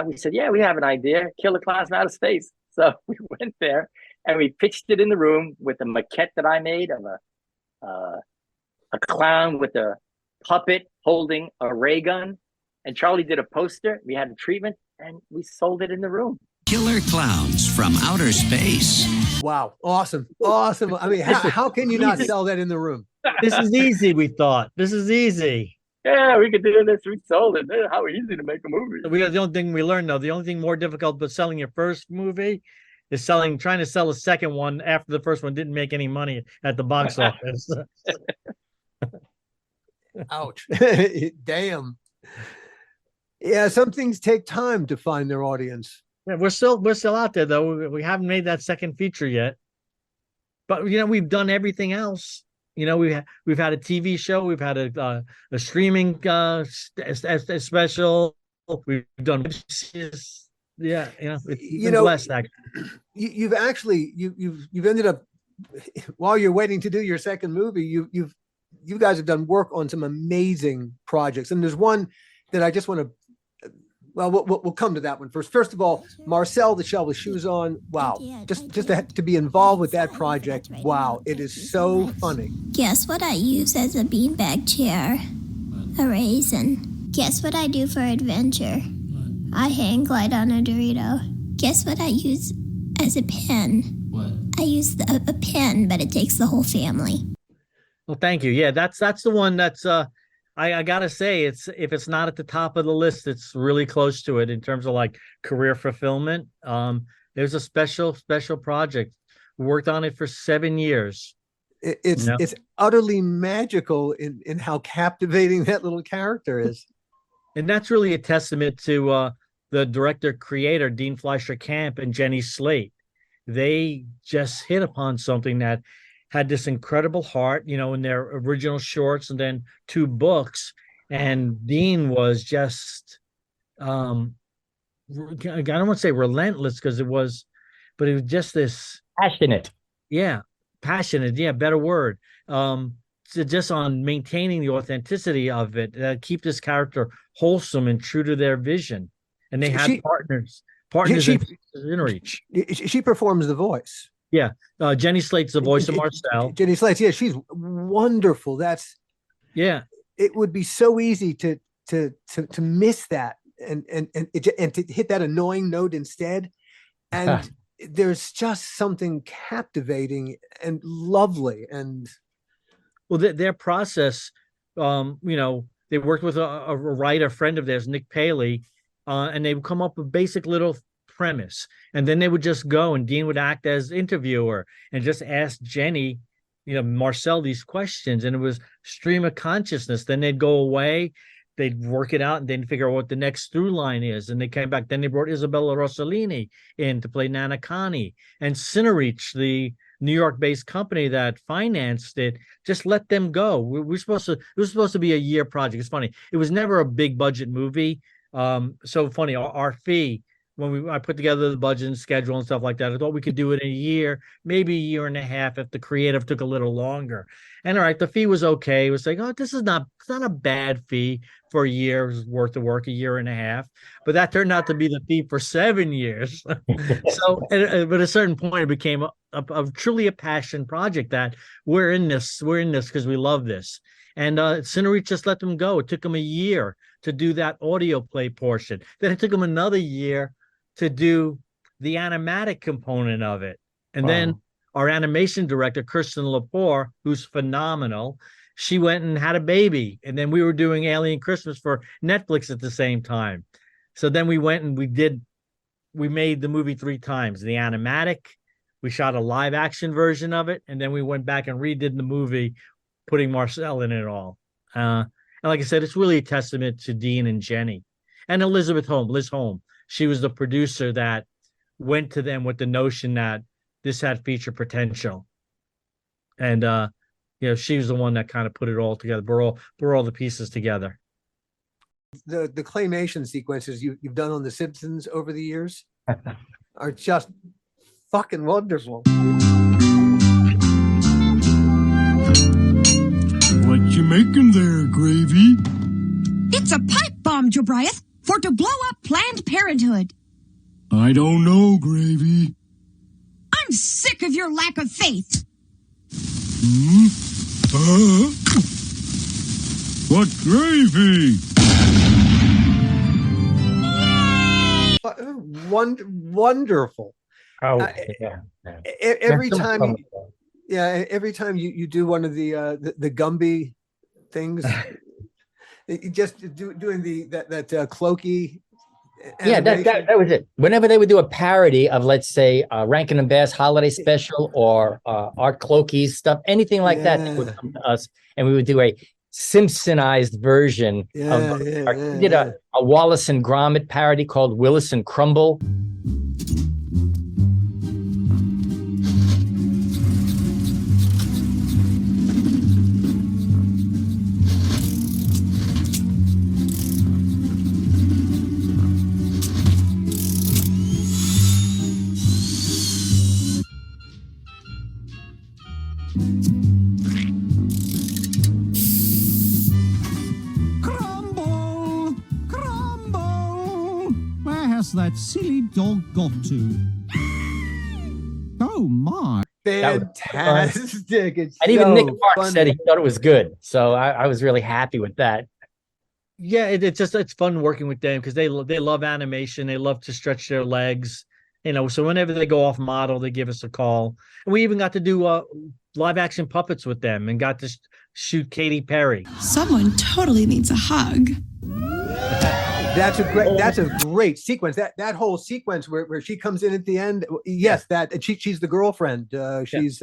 we said, "Yeah, we have an idea. Killer Clowns from Outer Space." So we went there and we pitched it in the room with a maquette that I made of a clown with a puppet holding a ray gun. And Charlie did a poster. We had a treatment and we sold it in the room. Killer Clowns from Outer Space. Wow. Awesome. I mean, how can you not sell that in the room? This is easy, we thought. This is easy. Yeah, we could do this. We sold it. How easy to make a movie. The only thing we learned, though, the only thing more difficult but selling your first movie is trying to sell a second one after the first one didn't make any money at the box office. Ouch. Damn. Yeah, some things take time to find their audience. Yeah, we're still out there, though. We haven't made that second feature yet. But, we've done everything else. We've had a TV show, we've had a streaming special, we've done blessed, actually. You've ended up while you're waiting to do your second movie, you guys have done work on some amazing projects, and there's one that I just want to. Well, we'll come to that one first. First of all, Marcel, the Shell with Shoes On. Wow, just to be involved with that project. Wow, it is so funny. Guess what I use as a beanbag chair? A raisin. Guess what I do for adventure? I hang glide on a Dorito. Guess what I use as a pen? What? I use a pen, but it takes the whole family. Well, thank you. Yeah, that's the one that's I gotta say, if it's not at the top of the list, it's really close to it in terms of like career fulfillment. There's a special project. We worked on it for 7 years. It's utterly magical in how captivating that little character is. And that's really a testament to the director creator, Dean Fleischer Camp and Jenny Slate. They just hit upon something that had this incredible heart, in their original shorts and then 2 books. And Dean was just, I don't want to say relentless but it was just this passionate. Yeah. Passionate. Yeah. Better word. Just on maintaining the authenticity of it, keep this character wholesome and true to their vision. And they had partners in reach. She performs the voice. Yeah, Jenny Slate's the voice of Marcel. Jenny Slate, yeah, she's wonderful. It would be so easy to miss that and to hit that annoying note instead. And there's just something captivating and lovely. And well, their process, they worked with a writer friend of theirs, Nick Paley, and they would come up with basic little premise, and then they would just go, and Dean would act as interviewer and just ask Jenny, Marcel, these questions, and it was stream of consciousness. Then they'd go away, they'd work it out, and then figure out what the next through line is, and they came back. Then they brought Isabella Rossellini in to play Nana Connie, and Cinereach, the New York-based company that financed it, just let them go. It was supposed to be a year project. It's funny, it was never a big budget movie. So funny, our fee, when I put together the budget and schedule and stuff like that, I thought we could do it in a year, maybe a year and a half if the creative took a little longer. And all right, the fee was okay. It was like, it's not a bad fee for a year's worth of work, a year and a half. But that turned out to be the fee for 7 years. So, but at a certain point, it became a truly a passion project that we're in this because we love this. And Cinereach just let them go. It took them a year to do that audio play portion. Then it took them another year to do the animatic component of it. And then our animation director, Kirsten Lepore, who's phenomenal, she went and had a baby. And then we were doing Alien Christmas for Netflix at the same time. So then we went and we made the movie 3 times. The animatic, we shot a live action version of it, and then we went back and redid the movie, putting Marcel in it all. And like I said, it's really a testament to Dean and Jenny. And Liz Holm. She was the producer that went to them with the notion that this had feature potential. And, she was the one that kind of put it all together, brought all the pieces together. The claymation sequences you've done on The Simpsons over the years are just fucking wonderful. What you making there, Gravy? It's a pipe bomb, Jobriath, for to blow up Planned Parenthood. I don't know, Gravy. I'm sick of your lack of faith. What gravy? Wonderful. Oh, every time you do one of the Gumby things, just doing that cloaky. Yeah, that was it. Whenever they would do a parody of, let's say, Rankin and Bass Holiday Special or Art Clokey's stuff, anything like that, they would come to us, and we would do a Simpsonized version of. We did a Wallace and Gromit parody called Willis and Crumble. Crumble! Crumble! Where has that silly dog got to? Oh, my. Fantastic. It's And even so Nick Park funny. said he thought it was good. So I was really happy with that. Yeah, it's fun working with them because they love animation. They love to stretch their legs, so whenever they go off model, they give us a call. And we even got to do live action puppets with them and got to shoot Katy Perry. Someone totally needs a hug. That's a great sequence. That whole sequence where she comes in at the end. Yes, she's the girlfriend. She's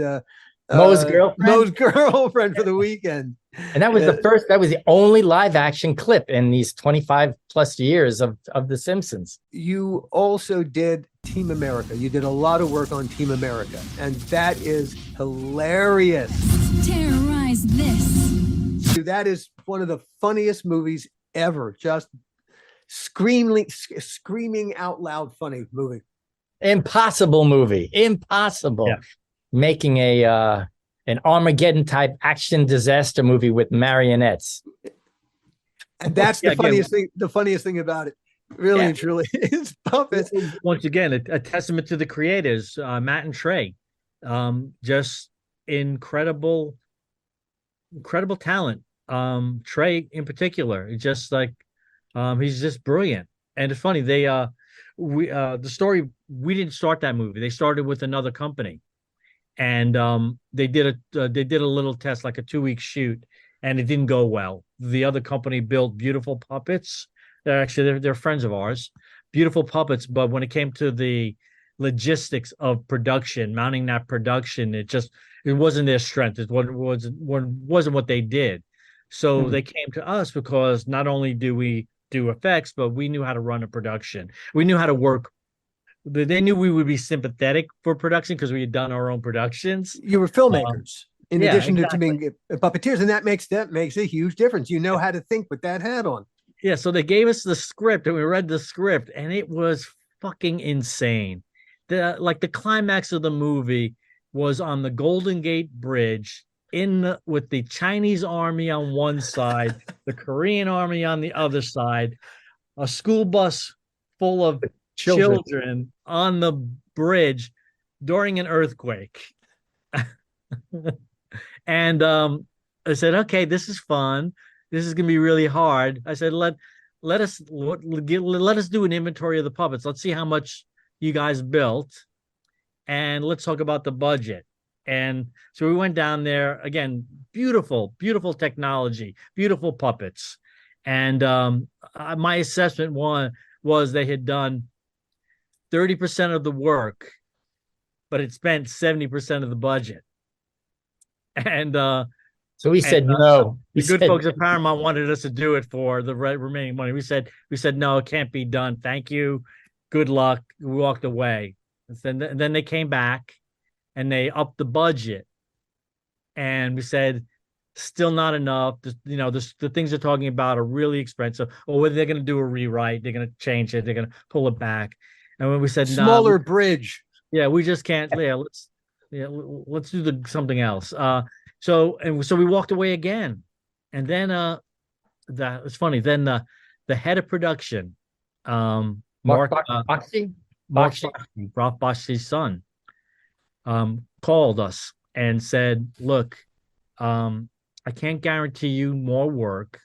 Mo's girlfriend. Mo's girlfriend for the weekend. And that was that was the only live action clip in these 25 plus years of The Simpsons. You also did Team America. You did a lot of work on Team America, and that is hilarious. Terrorize this. That is one of the funniest movies ever. Just screaming out loud funny movie. Impossible movie. Impossible. Yeah. Making an Armageddon type action disaster movie with marionettes. And that's the funniest thing. The funniest thing about it, really and truly, is puppets. Once again, a testament to the creators, Matt and Trey. Just incredible talent. Trey in particular, just like he's just brilliant. And it's funny, the story, we didn't start that movie. They started with another company. And they did a little test, like a 2-week shoot, and it didn't go well. The other company built beautiful puppets. They're friends of ours, beautiful puppets. But when it came to the logistics of production, mounting that production, it wasn't their strength. It wasn't what they did. So they came to us because not only do we do effects, but we knew how to run a production. We knew how to work. They knew we would be sympathetic for production because we had done our own productions. You were filmmakers in addition exactly. to being puppeteers, and that makes a huge difference. You know how to think with that hat on. Yeah, so they gave us the script, and we read the script, and it was fucking insane. The climax of the movie was on the Golden Gate Bridge with the Chinese army on one side, the Korean army on the other side, a school bus full of children on the bridge during an earthquake. And I said, okay, this is fun. This is gonna be really hard. I said, let us do an inventory of the puppets. Let's see how much you guys built, and let's talk about the budget. And so we went down there again. Beautiful technology, beautiful puppets. And my assessment was they had done 30% of the work, but it spent 70% of the budget. And so we said no. The good folks at Paramount wanted us to do it for the remaining money. We said no, it can't be done. Thank you. Good luck. We walked away. And then they came back and they upped the budget. And we said, still not enough. The things they're talking about are really expensive. Or they're going to do a rewrite. They're going to change it. They're going to pull it back. And when we said smaller bridge. Yeah, we just can't. Let's do something else. So we walked away again. And then it's funny. Then the head of production, Ralph Baksh's son, called us and said, look, I can't guarantee you more work,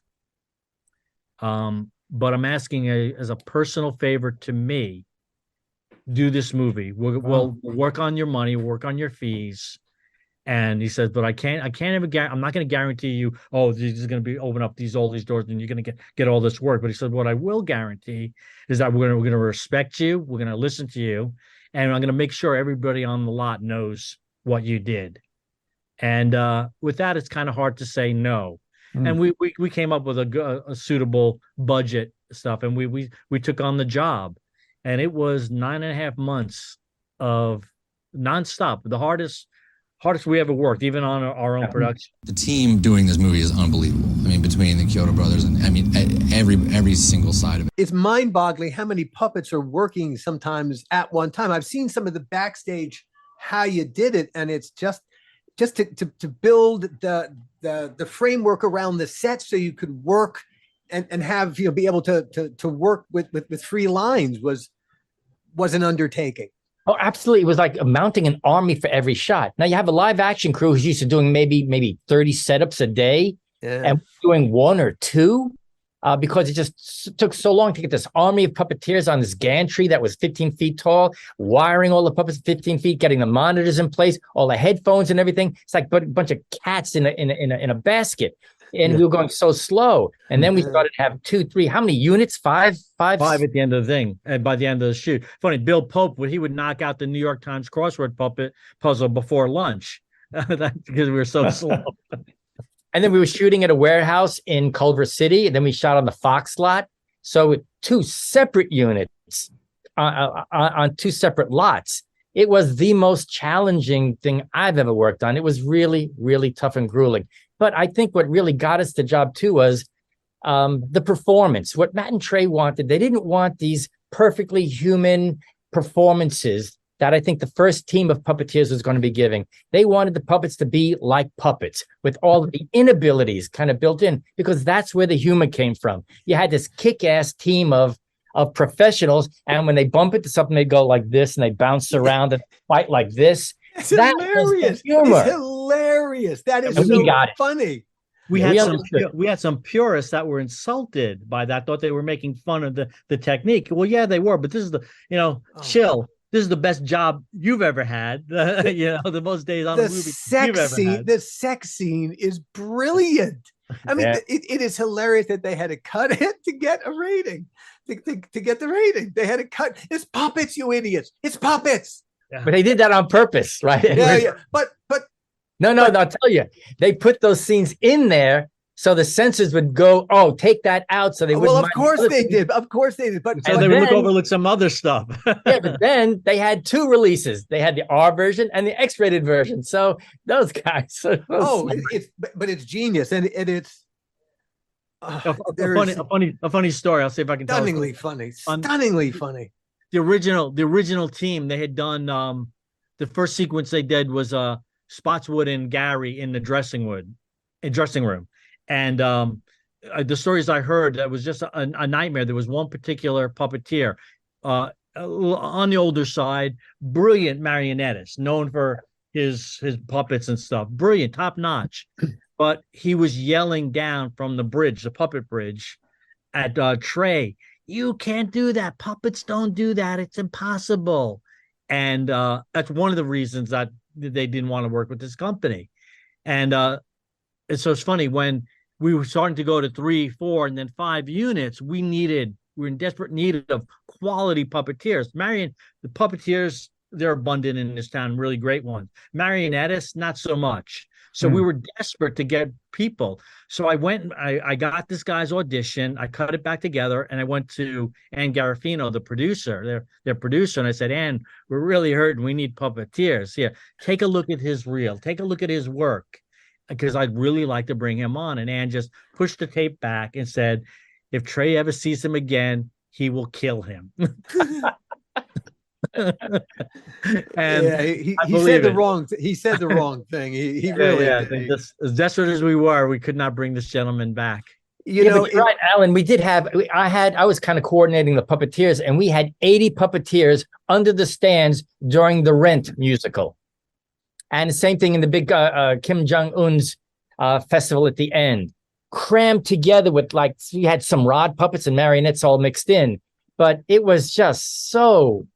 but I'm asking as a personal favor to me, do this movie. We'll work on your money, work on your fees. And he says, but I can't ever I'm not going to guarantee you, this is going to be open up all these doors and you're going to get all this work. But he said, what I will guarantee is that we're going to respect you. We're going to listen to you. And I'm going to make sure everybody on the lot knows what you did. And with that, it's kind of hard to say no. And we came up with a suitable budget stuff, and we took on the job, and it was 9.5 months of nonstop, the hardest we ever worked, even on our own production. The team doing this movie is unbelievable. I mean, between the CHIODA brothers and every single side of it. It's mind-boggling how many puppets are working sometimes at one time. I've seen some of the backstage how you did it, and it's just just to build the framework around the set so you could work and have, be able to work with free lines was an undertaking. Oh, absolutely. It was like mounting an army for every shot. Now you have a live action crew who's used to doing maybe 30 setups a day, and doing one or two because it just took so long to get this army of puppeteers on this gantry that was 15 feet tall, wiring all the puppets 15 feet, getting the monitors in place, all the headphones and everything. It's like a bunch of cats in a basket. And we were going so slow. And then we started to have 2, 3, how many units? Five at the end of the thing. And by the end of the shoot. Funny, Bill Pope, he would knock out the New York Times crossword puzzle before lunch. That's because we were so slow. And then we were shooting at a warehouse in Culver City. And then we shot on the Fox lot. So 2 separate units on 2 separate lots. It was the most challenging thing I've ever worked on. It was really, really tough and grueling. But I think what really got us the job too was the performance. What Matt and Trey wanted, they didn't want these perfectly human performances that I think the first team of puppeteers was going to be giving. They wanted the puppets to be like puppets with all of the inabilities kind of built in, because that's where the humor came from. You had this kick-ass team of professionals, and when they bump into something, they go like this and they bounce around and fight like this. It's hilarious. It's hilarious. That is so funny. We had some purists that were insulted by that, thought they were making fun of the technique. Well, yeah, they were, but this is chill. This is the best job you've ever had. The most days on a movie you've ever had. The sex scene is brilliant. I mean, it is hilarious that they had to cut it to get a rating. To get the rating, they had to cut. It's puppets, you idiots. It's puppets. Yeah. But they did that on purpose, right? Yeah. But no, I'll tell you, they put those scenes in there so the censors would go, "Oh, take that out," so they wouldn't. Well, of course they did. Of course they did. But so they would overlook some other stuff. Yeah, but then they had 2 releases. They had the R version and the X-rated version. So those guys. It's genius, and it's a funny story. I'll see if I can tell. Stunningly funny. The original team, they had done the first sequence they did was Spotswood and Gary in the dressing room. And the stories I heard, that was just a nightmare. There was one particular puppeteer on the older side, brilliant marionettist, known for his puppets and stuff, brilliant, top notch. But he was yelling down from the bridge, the puppet bridge, at Trey, "You can't do that. Puppets don't do that. It's impossible." And that's one of the reasons that they didn't want to work with this company. And so it's funny, when we were starting to go to 3, 4, and then 5 units, we were in desperate need of quality puppeteers. The puppeteers, they're abundant in this town, really great ones. Marionetteists, not so much. So we were desperate to get people. So I went, I got this guy's audition, I cut it back together, and I went to Ann Garofino, the producer, their producer, and I said, "Ann, we're really hurting. We need puppeteers. Here, take a look at his reel. Take a look at his work, because I'd really like to bring him on." And Ann just pushed the tape back and said, "If Trey ever sees him again, he will kill him." And he said the wrong thing. He really did. As desperate as we were, we could not bring this gentleman back. Right, Alan. We did have. I was kind of coordinating the puppeteers, and we had 80 puppeteers under the stands during the Rent musical, and the same thing in the big Kim Jong Un's festival at the end, crammed together with, like, we had some rod puppets and marionettes all mixed in, but it was just so.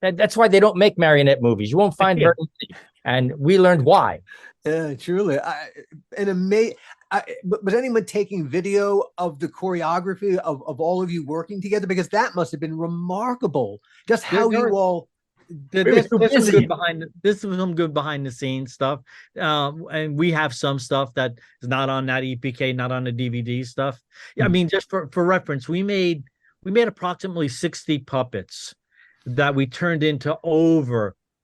That's why they don't make marionette movies. You won't find urgency, and we learned why. Yeah, truly. Was anyone taking video of the choreography of all of you working together? Because that must have been remarkable. Just how you all. This was some good behind the scenes stuff, and we have some stuff that is not on that EPK, not on the DVD stuff. Yeah, I mean, just for reference, we made approximately 60 puppets that we turned into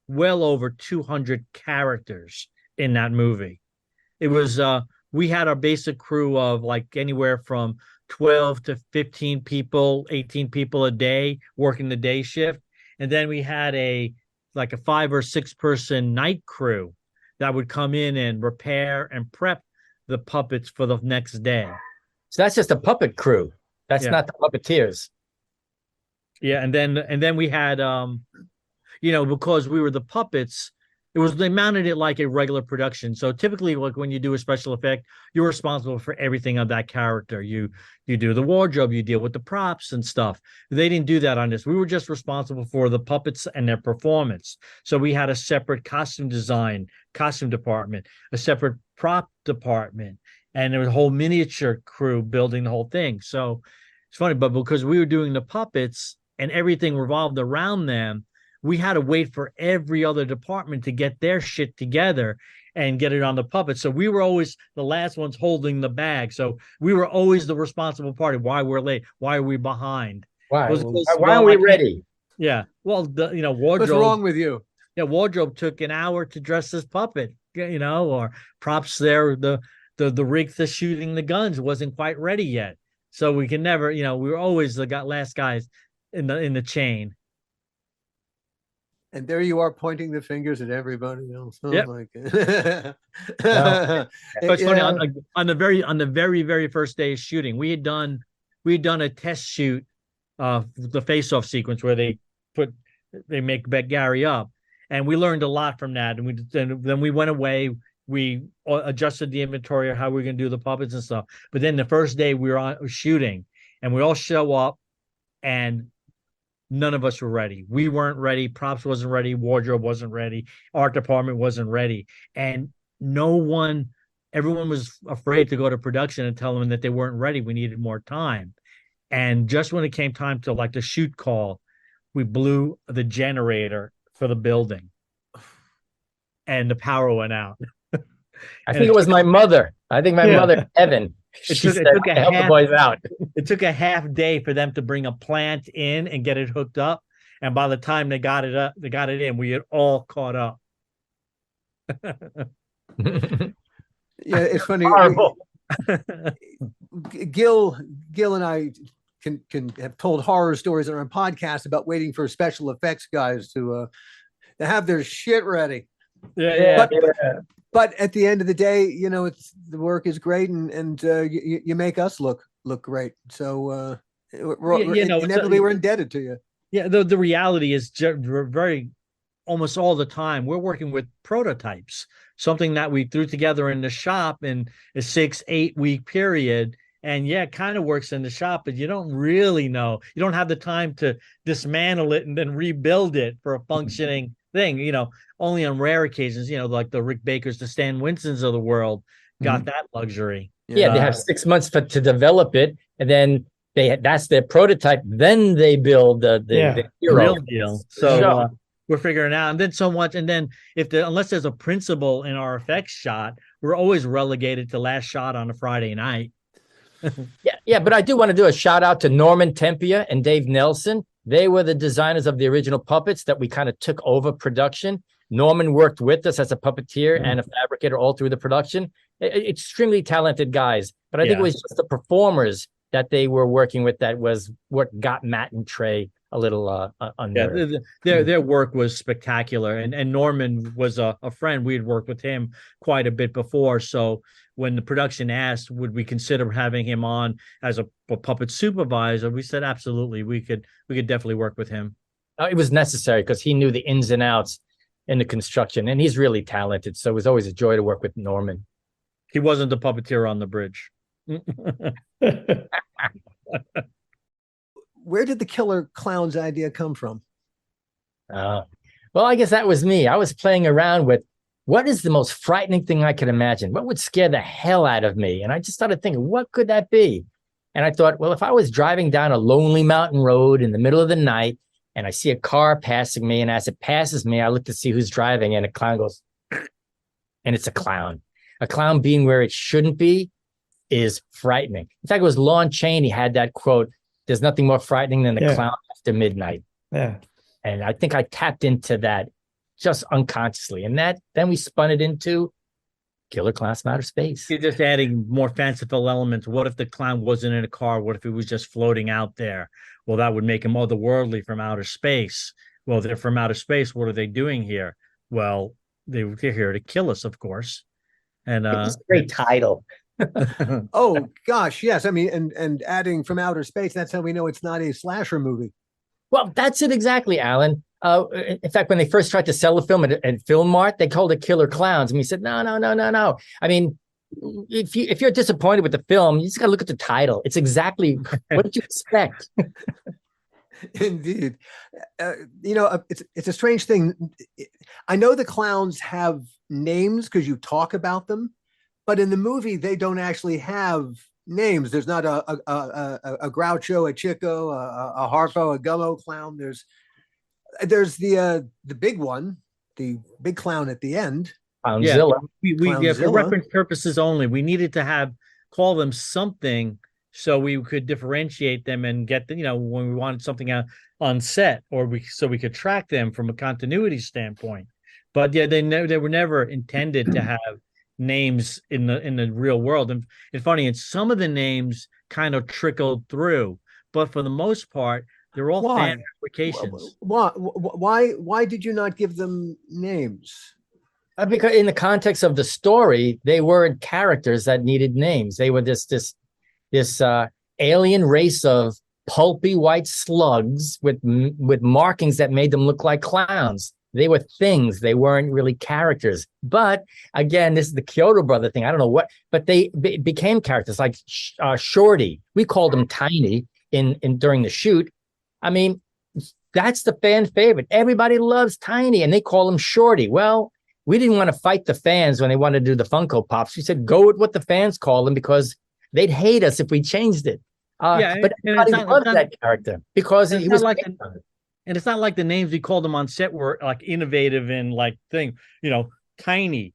well over 200 characters in that movie. It was we had our basic crew of like anywhere from 12 to 15 people, 18 people a day working the day shift. And then we had a 5 or 6 person night crew that would come in and repair and prep the puppets for the next day. So that's just a puppet crew. That's not the puppeteers. Yeah, and then we had because we were the puppets, they mounted it like a regular production. So typically, like when you do a special effect, you're responsible for everything of that character. You do the wardrobe, you deal with the props and stuff. They didn't do that on this. We were just responsible for the puppets and their performance. So we had a separate costume department, a separate prop department, and there was a whole miniature crew building the whole thing. So it's funny, but because we were doing the puppets and everything revolved around them, we had to wait for every other department to get their shit together and get it on the puppet. So we were always the last ones holding the bag. So we were always the responsible party. Why we're late? Why are we behind? Why are we ready? Yeah. Well, wardrobe. What's wrong with you? Yeah, wardrobe took an hour to dress this puppet. Or props there. The rig for shooting the guns wasn't quite ready yet. So we can never. We were always the last guys in the chain. And there you are pointing the fingers at everybody else. Oh yep. my God. It's funny, on the very, very first day of shooting, we had done a test shoot of the face-off sequence where they make Gary up. And we learned a lot from that. And then we went away. We adjusted the inventory of how we were going to do the puppets and stuff. But then the first day we were shooting, and we all show up, and none of us were ready. We weren't ready. Props wasn't ready. Wardrobe wasn't ready. Art department wasn't ready. And everyone was afraid to go to production and tell them that they weren't ready. We needed more time. And just when it came time to the shoot call, we blew the generator for the building and the power went out. I think it was my mother. I think my mother, Evan. It took a half day for them to bring a plant in and get it hooked up, and by the time they got it in, we had all caught up. Yeah, it's funny. Gil and I can have told horror stories on our podcast about waiting for special effects guys to have their shit ready. But at the end of the day, it's the work is great, and you make us look great. So inevitably we're indebted to you. Yeah, the reality is almost all the time we're working with prototypes, something that we threw together in the shop in a 6-8 week period. And it kind of works in the shop, but you don't really know. You don't have the time to dismantle it and then rebuild it for a functioning thing. Only on rare occasions, like the Rick Bakers, the Stan Winston's of the world got that luxury. Yeah, they have 6 months to develop it, and then that's their prototype. Then they build the hero. Real deal. So we're figuring out, and then so much, and then unless there's a principal in our effects shot, we're always relegated to last shot on a Friday night. But I do want to do a shout out to Norman Tempia and Dave Nelson. They were the designers of the original puppets that we kind of took over production. Norman worked with us as a puppeteer and a fabricator all through the production. Extremely talented guys, but I think it was just the performers that they were working with that was what got Matt and Trey a little under. Their work was spectacular, and Norman was a friend. We had worked with him quite a bit before, so when the production asked, would we consider having him on as a puppet supervisor, we said absolutely. We could definitely work with him. It was necessary because he knew the ins and outs in the construction, and he's really talented. So it was always a joy to work with Norman. He wasn't the puppeteer on the bridge. Where did the killer clowns idea come from? Well, I guess that was me. I was playing around with what is the most frightening thing I could imagine? What would scare the hell out of me? And I just started thinking, what could that be? And I thought, well, if I was driving down a lonely mountain road in the middle of the night and I see a car passing me, and as it passes me, I look to see who's driving, and a clown goes, and it's a clown. A clown being where it shouldn't be is frightening. In fact, it was Lon Chaney had that quote, "There's nothing more frightening than a clown after midnight." Yeah. And I think I tapped into that just unconsciously. And then we spun it into Killer Clowns from Outer Space. You're just adding more fanciful elements. What if the clown wasn't in a car? What if it was just floating out there? Well, that would make him otherworldly from outer space. Well, they're from outer space. What are they doing here? Well, they're here to kill us, of course. And It's a great title. Oh gosh, yes. I mean, and adding from outer space, that's how we know it's not a slasher movie. Well, that's it exactly, Alan. In fact, when they first tried to sell the film at Film Mart, they called it Killer Clowns, and we said, no. I mean, if you're disappointed with the film, you just got to look at the title. It's exactly what did you expect. Indeed. It's a strange thing. I know the clowns have names because you talk about them, but in the movie they don't actually have names. There's not a Groucho, a Chico, a Harpo, a Gummo clown. There's the big one, the big clown at the end. Clownzilla. Yeah, for reference purposes only, we needed to call them something so we could differentiate them and get when we wanted something on set, so we could track them from a continuity standpoint. But yeah, they were never intended to have names in the real world. And it's funny, and some of the names kind of trickled through, but for the most part, they're all fan applications. Why did you not give them names? Because in the context of the story, they weren't characters that needed names. They were this alien race of pulpy white slugs with markings that made them look like clowns. They were things. They weren't really characters. But again, this is the CHIODA brother thing. I don't know what, but they became characters like Shorty. We called him Tiny during the shoot. I mean, that's the fan favorite. Everybody loves Tiny, and they call him Shorty. Well, we didn't want to fight the fans when they wanted to do the Funko Pops. We said, go with what the fans call them, because they'd hate us if we changed it. But everybody loved that character because he was like. And it's not like the names we called them on set were like innovative and like Tiny,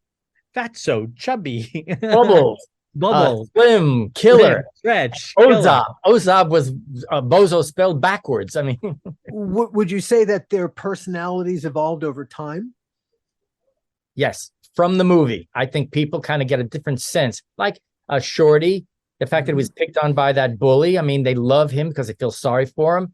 Fatso, Chubby, Bubbles, Slim, Killer, Stretch, Ozab. Ozab was Bozo spelled backwards. I mean, would you say that their personalities evolved over time? Yes, from the movie. I think people kind of get a different sense. Like Shorty, the fact that he was picked on by that bully. I mean, they love him because they feel sorry for him.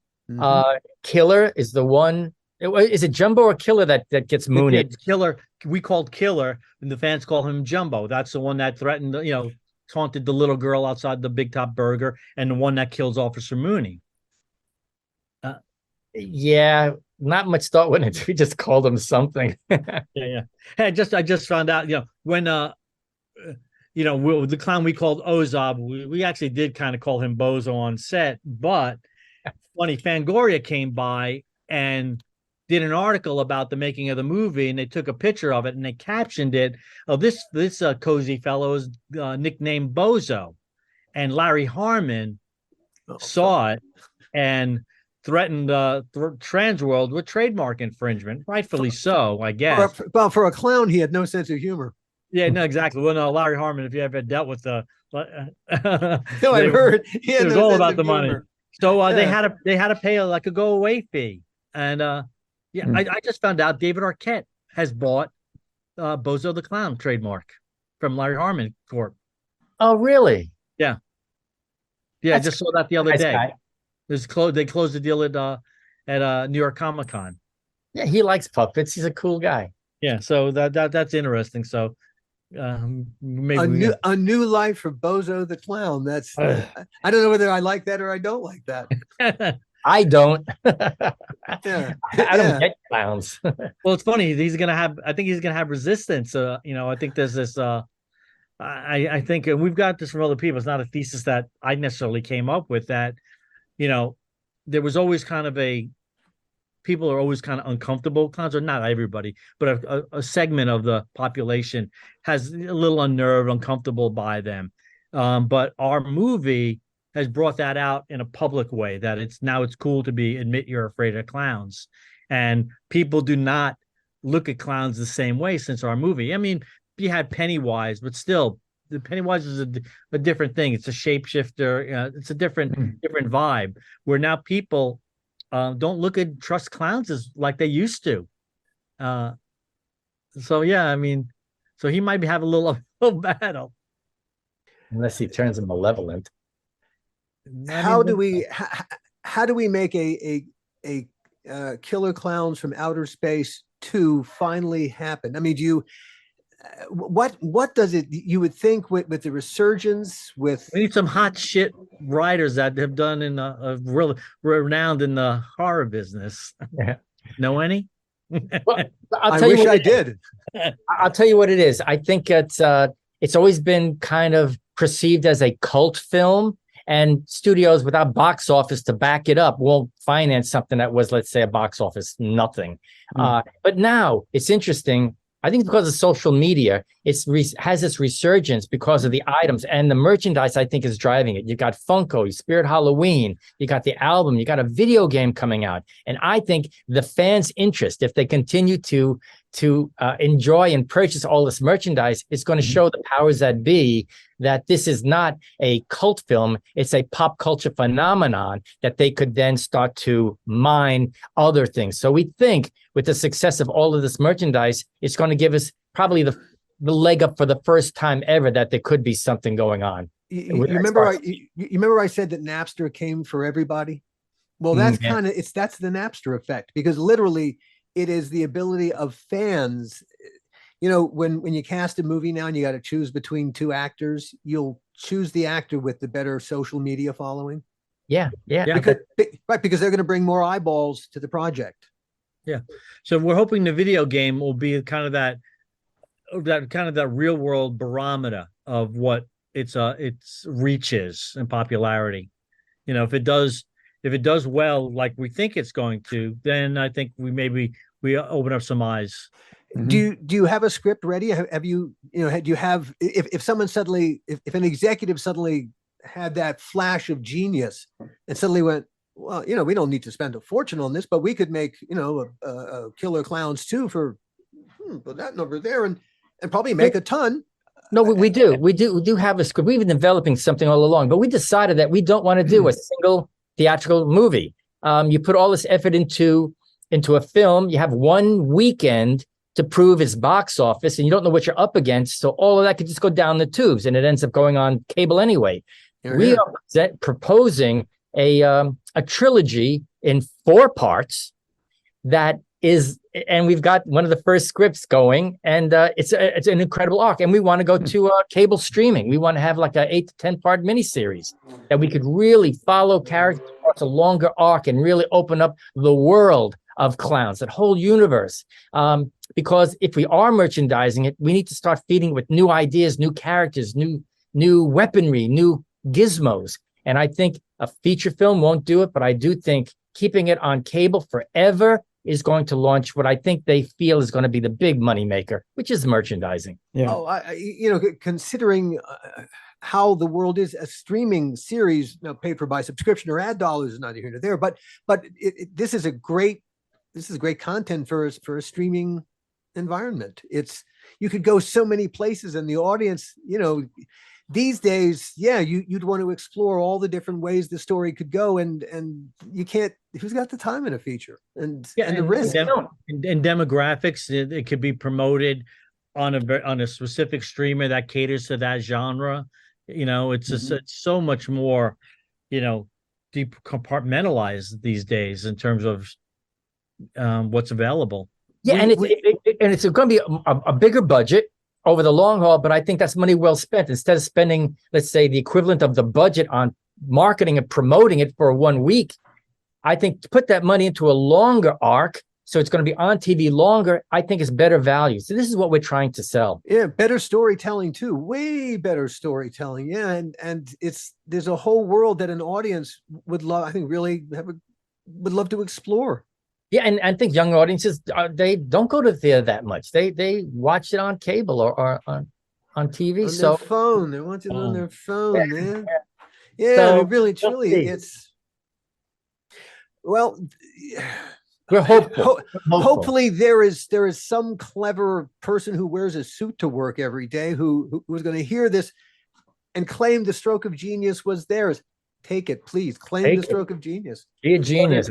Killer is the one. Is it Jumbo or Killer that gets mooned? Killer. We called Killer, and the fans call him Jumbo. That's the one that threatened, taunted the little girl outside the Big Top Burger, and the one that kills Officer Mooney. Yeah, not much thought went into. We just called him something. Yeah. Hey, I just found out. When the clown we called Ozab, we actually did kind of call him Bozo on set, but. Funny, Fangoria came by and did an article about the making of the movie, and they took a picture of it and they captioned it. Oh, this cozy fellow is nicknamed Bozo, and Larry Harmon saw it and threatened Trans World with trademark infringement, rightfully so, I guess. For a clown, he had no sense of humor. Yeah, no, exactly. Well, no, Larry Harmon, if you ever dealt with no, I heard it was all about the money. So they had to pay a go away fee, and I just found out David Arquette has bought Bozo the Clown trademark from Larry Harmon Corp. Oh, really? Yeah. I just saw that the other day. They closed the deal at New York Comic Con. Yeah, he likes puppets. He's a cool guy. Yeah, so that's interesting. So maybe a new life for Bozo the Clown. That's I don't know whether I like that or I don't like that. I don't. Yeah. I don't get clowns. Well, it's funny. I think he's gonna have resistance. I think there's this. I think, and we've got this from other people. It's not a thesis that I necessarily came up with. That there was always kind of people are always kind of uncomfortable. Clowns are not everybody, but a segment of the population has a little unnerved, uncomfortable by them. But our movie has brought that out in a public way, that it's cool to admit you're afraid of clowns. And people do not look at clowns the same way since our movie. I mean, you had Pennywise, but still, the Pennywise is a different thing. It's a shapeshifter. It's a different vibe, where now people don't trust clowns as like they used to. So he might have a little battle, unless he turns him malevolent. How do we make a killer clowns from outer space 2 finally happen? I mean, do you what does it, you would think with the resurgence with We need some hot shit writers that have done in a real renowned in the horror business. Yeah. Know any? Well, I'll I tell you wish what I it is. did. I'll tell you what it is. I think it's always been kind of perceived as a cult film, and studios without box office to back it up won't finance something that was, let's say, a box office nothing. But now it's interesting. I think because of social media, has this resurgence because of the items and the merchandise. I think is driving it. You got Funko, Spirit Halloween, you got the album, you got a video game coming out, and I think the fans' interest, if they continue to enjoy and purchase all this merchandise, is going to show the powers that be that this is not a cult film. It's a pop culture phenomenon that they could then start to mine other things. So we think with the success of all of this merchandise, it's going to give us probably the leg up for the first time ever that there could be something going on. You remember I said that Napster came for everybody? Well, that's that's the Napster effect, because literally it is the ability of fans. You know, when you cast a movie now and you got to choose between 2 actors, you'll choose the actor with the better social media following. Yeah. Because they're going to bring more eyeballs to the project. Yeah. So we're hoping the video game will be kind of that real world barometer of what its reach is and popularity. You know, if it does well like we think it's going to, then I think we open up some eyes. Do you have a script ready? Have you do you have, if someone suddenly, if an executive suddenly had that flash of genius and suddenly went, well, we don't need to spend a fortune on this, but we could make, a Killer Klowns 2 for that number there and probably make a ton. No, we do have a script. We've been developing something all along, but we decided that we don't want to do a single theatrical movie. You put all this effort into a film, you have one weekend to prove its box office, and you don't know what you're up against. So all of that could just go down the tubes, and it ends up going on cable anyway. We are proposing a trilogy in 4 parts that is, and we've got one of the first scripts going, and it's an incredible arc. And we want to go to cable streaming. We want to have like a 8 to 10 part miniseries that we could really follow characters across a longer arc and really open up the world of Klowns, that whole universe. Because if we are merchandising it, we need to start feeding it with new ideas, new characters, new weaponry, new gizmos. And I think a feature film won't do it, but I do think keeping it on cable forever is going to launch what I think they feel is going to be the big money maker, which is merchandising. Yeah. Oh, considering how the world is, a streaming series paid for by subscription or ad dollars is neither here nor there, but this is great content for a streaming environment. You could go so many places, and the audience, these days, you'd want to explore all the different ways the story could go, and you can't. Who's got the time in a feature and the risk and demographics? It could be promoted on a specific streamer that caters to that genre. It's just it's so much more, deep compartmentalized these days in terms of what's available. Yeah, and it's going to be a bigger budget over the long haul, but I think that's money well spent. Instead of spending, let's say, the equivalent of the budget on marketing and promoting it for 1 week, I think to put that money into a longer arc, so it's going to be on TV longer, I think is better value. So this is what we're trying to sell. Yeah, better storytelling too, way better storytelling. Yeah, and there's a whole world that an audience would love. I think really would love to explore. Yeah, and I think young audiences, they don't go to theater that much. They watch it on cable or on TV. On their phone. They watch it on their phone, man. Yeah, So, really, truly, we're hopeful. Hopefully there is some clever person who wears a suit to work every day who was going to hear this and claim the stroke of genius was theirs. Take it, please. Claim the stroke of genius. Be a genius.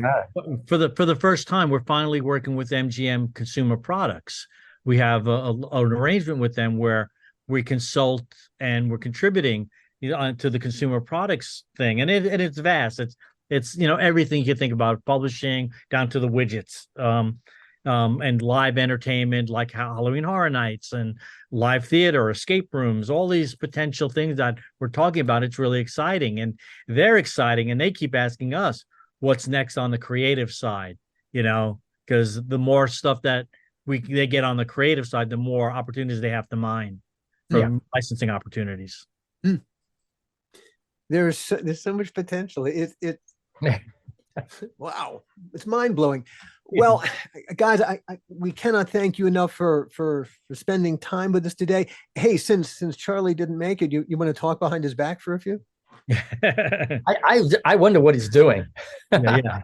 For the first time, we're finally working with MGM Consumer Products. We have an arrangement with them where we consult and we're contributing to the consumer products thing, and it's vast. It's everything you can think about, publishing down to the widgets. and live entertainment like Halloween Horror Nights and live theater, escape rooms, all these potential things that we're talking about. It's really exciting, and they're exciting, and they keep asking us what's next on the creative side, because the more stuff that they get on the creative side, the more opportunities they have to mine for licensing opportunities. There's so much potential. Wow, it's mind blowing. Well, guys, we cannot thank you enough for spending time with us today. Hey, since Charlie didn't make it, you want to talk behind his back for a few? I wonder what he's doing. Yeah.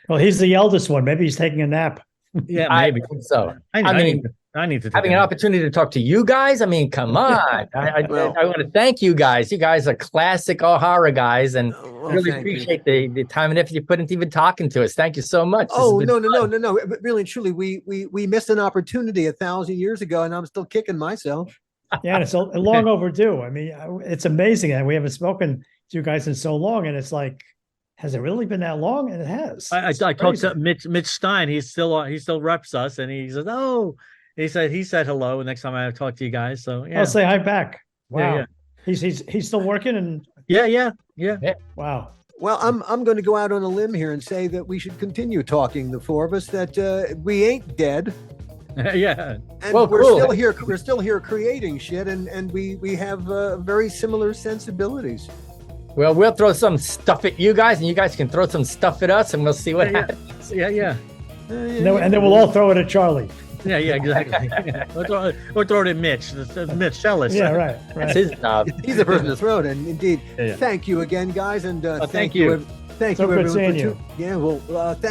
Well, he's the eldest one. Maybe he's taking a nap. Yeah, maybe. I think so. I need to having an opportunity to talk to you guys. I mean, come on. I want to thank you guys. You guys are classic horror guys, and really appreciate the time and effort you put into even talking to us. Thank you so much. Oh, no. Really and truly, we missed an opportunity 1,000 years ago, and I'm still kicking myself. Yeah, and it's long overdue. I mean, it's amazing that we haven't spoken to you guys in so long, and it's like, has it really been that long? And it has. I talked to Mitch Stein. He still reps us, and he says, "Oh." He said hello. Next time I talk to you guys, so yeah. I'll say hi back. Wow, yeah. He's still working, and yeah. Wow. Well, I'm going to go out on a limb here and say that we should continue talking, the four of us. That we ain't dead. Yeah. And we're still here. We're still here creating shit, and we have very similar sensibilities. Well, we'll throw some stuff at you guys, and you guys can throw some stuff at us, and we'll see what happens. Yeah. And then we'll all throw it at Charlie. Yeah, exactly. We'll throw it at Mitch. Mitch, tell us. Yeah, right. That's his job. He's the person to throw it. And indeed, thank you again, guys. And thank you. Thank so you, good everyone. seeing you. Yeah, well,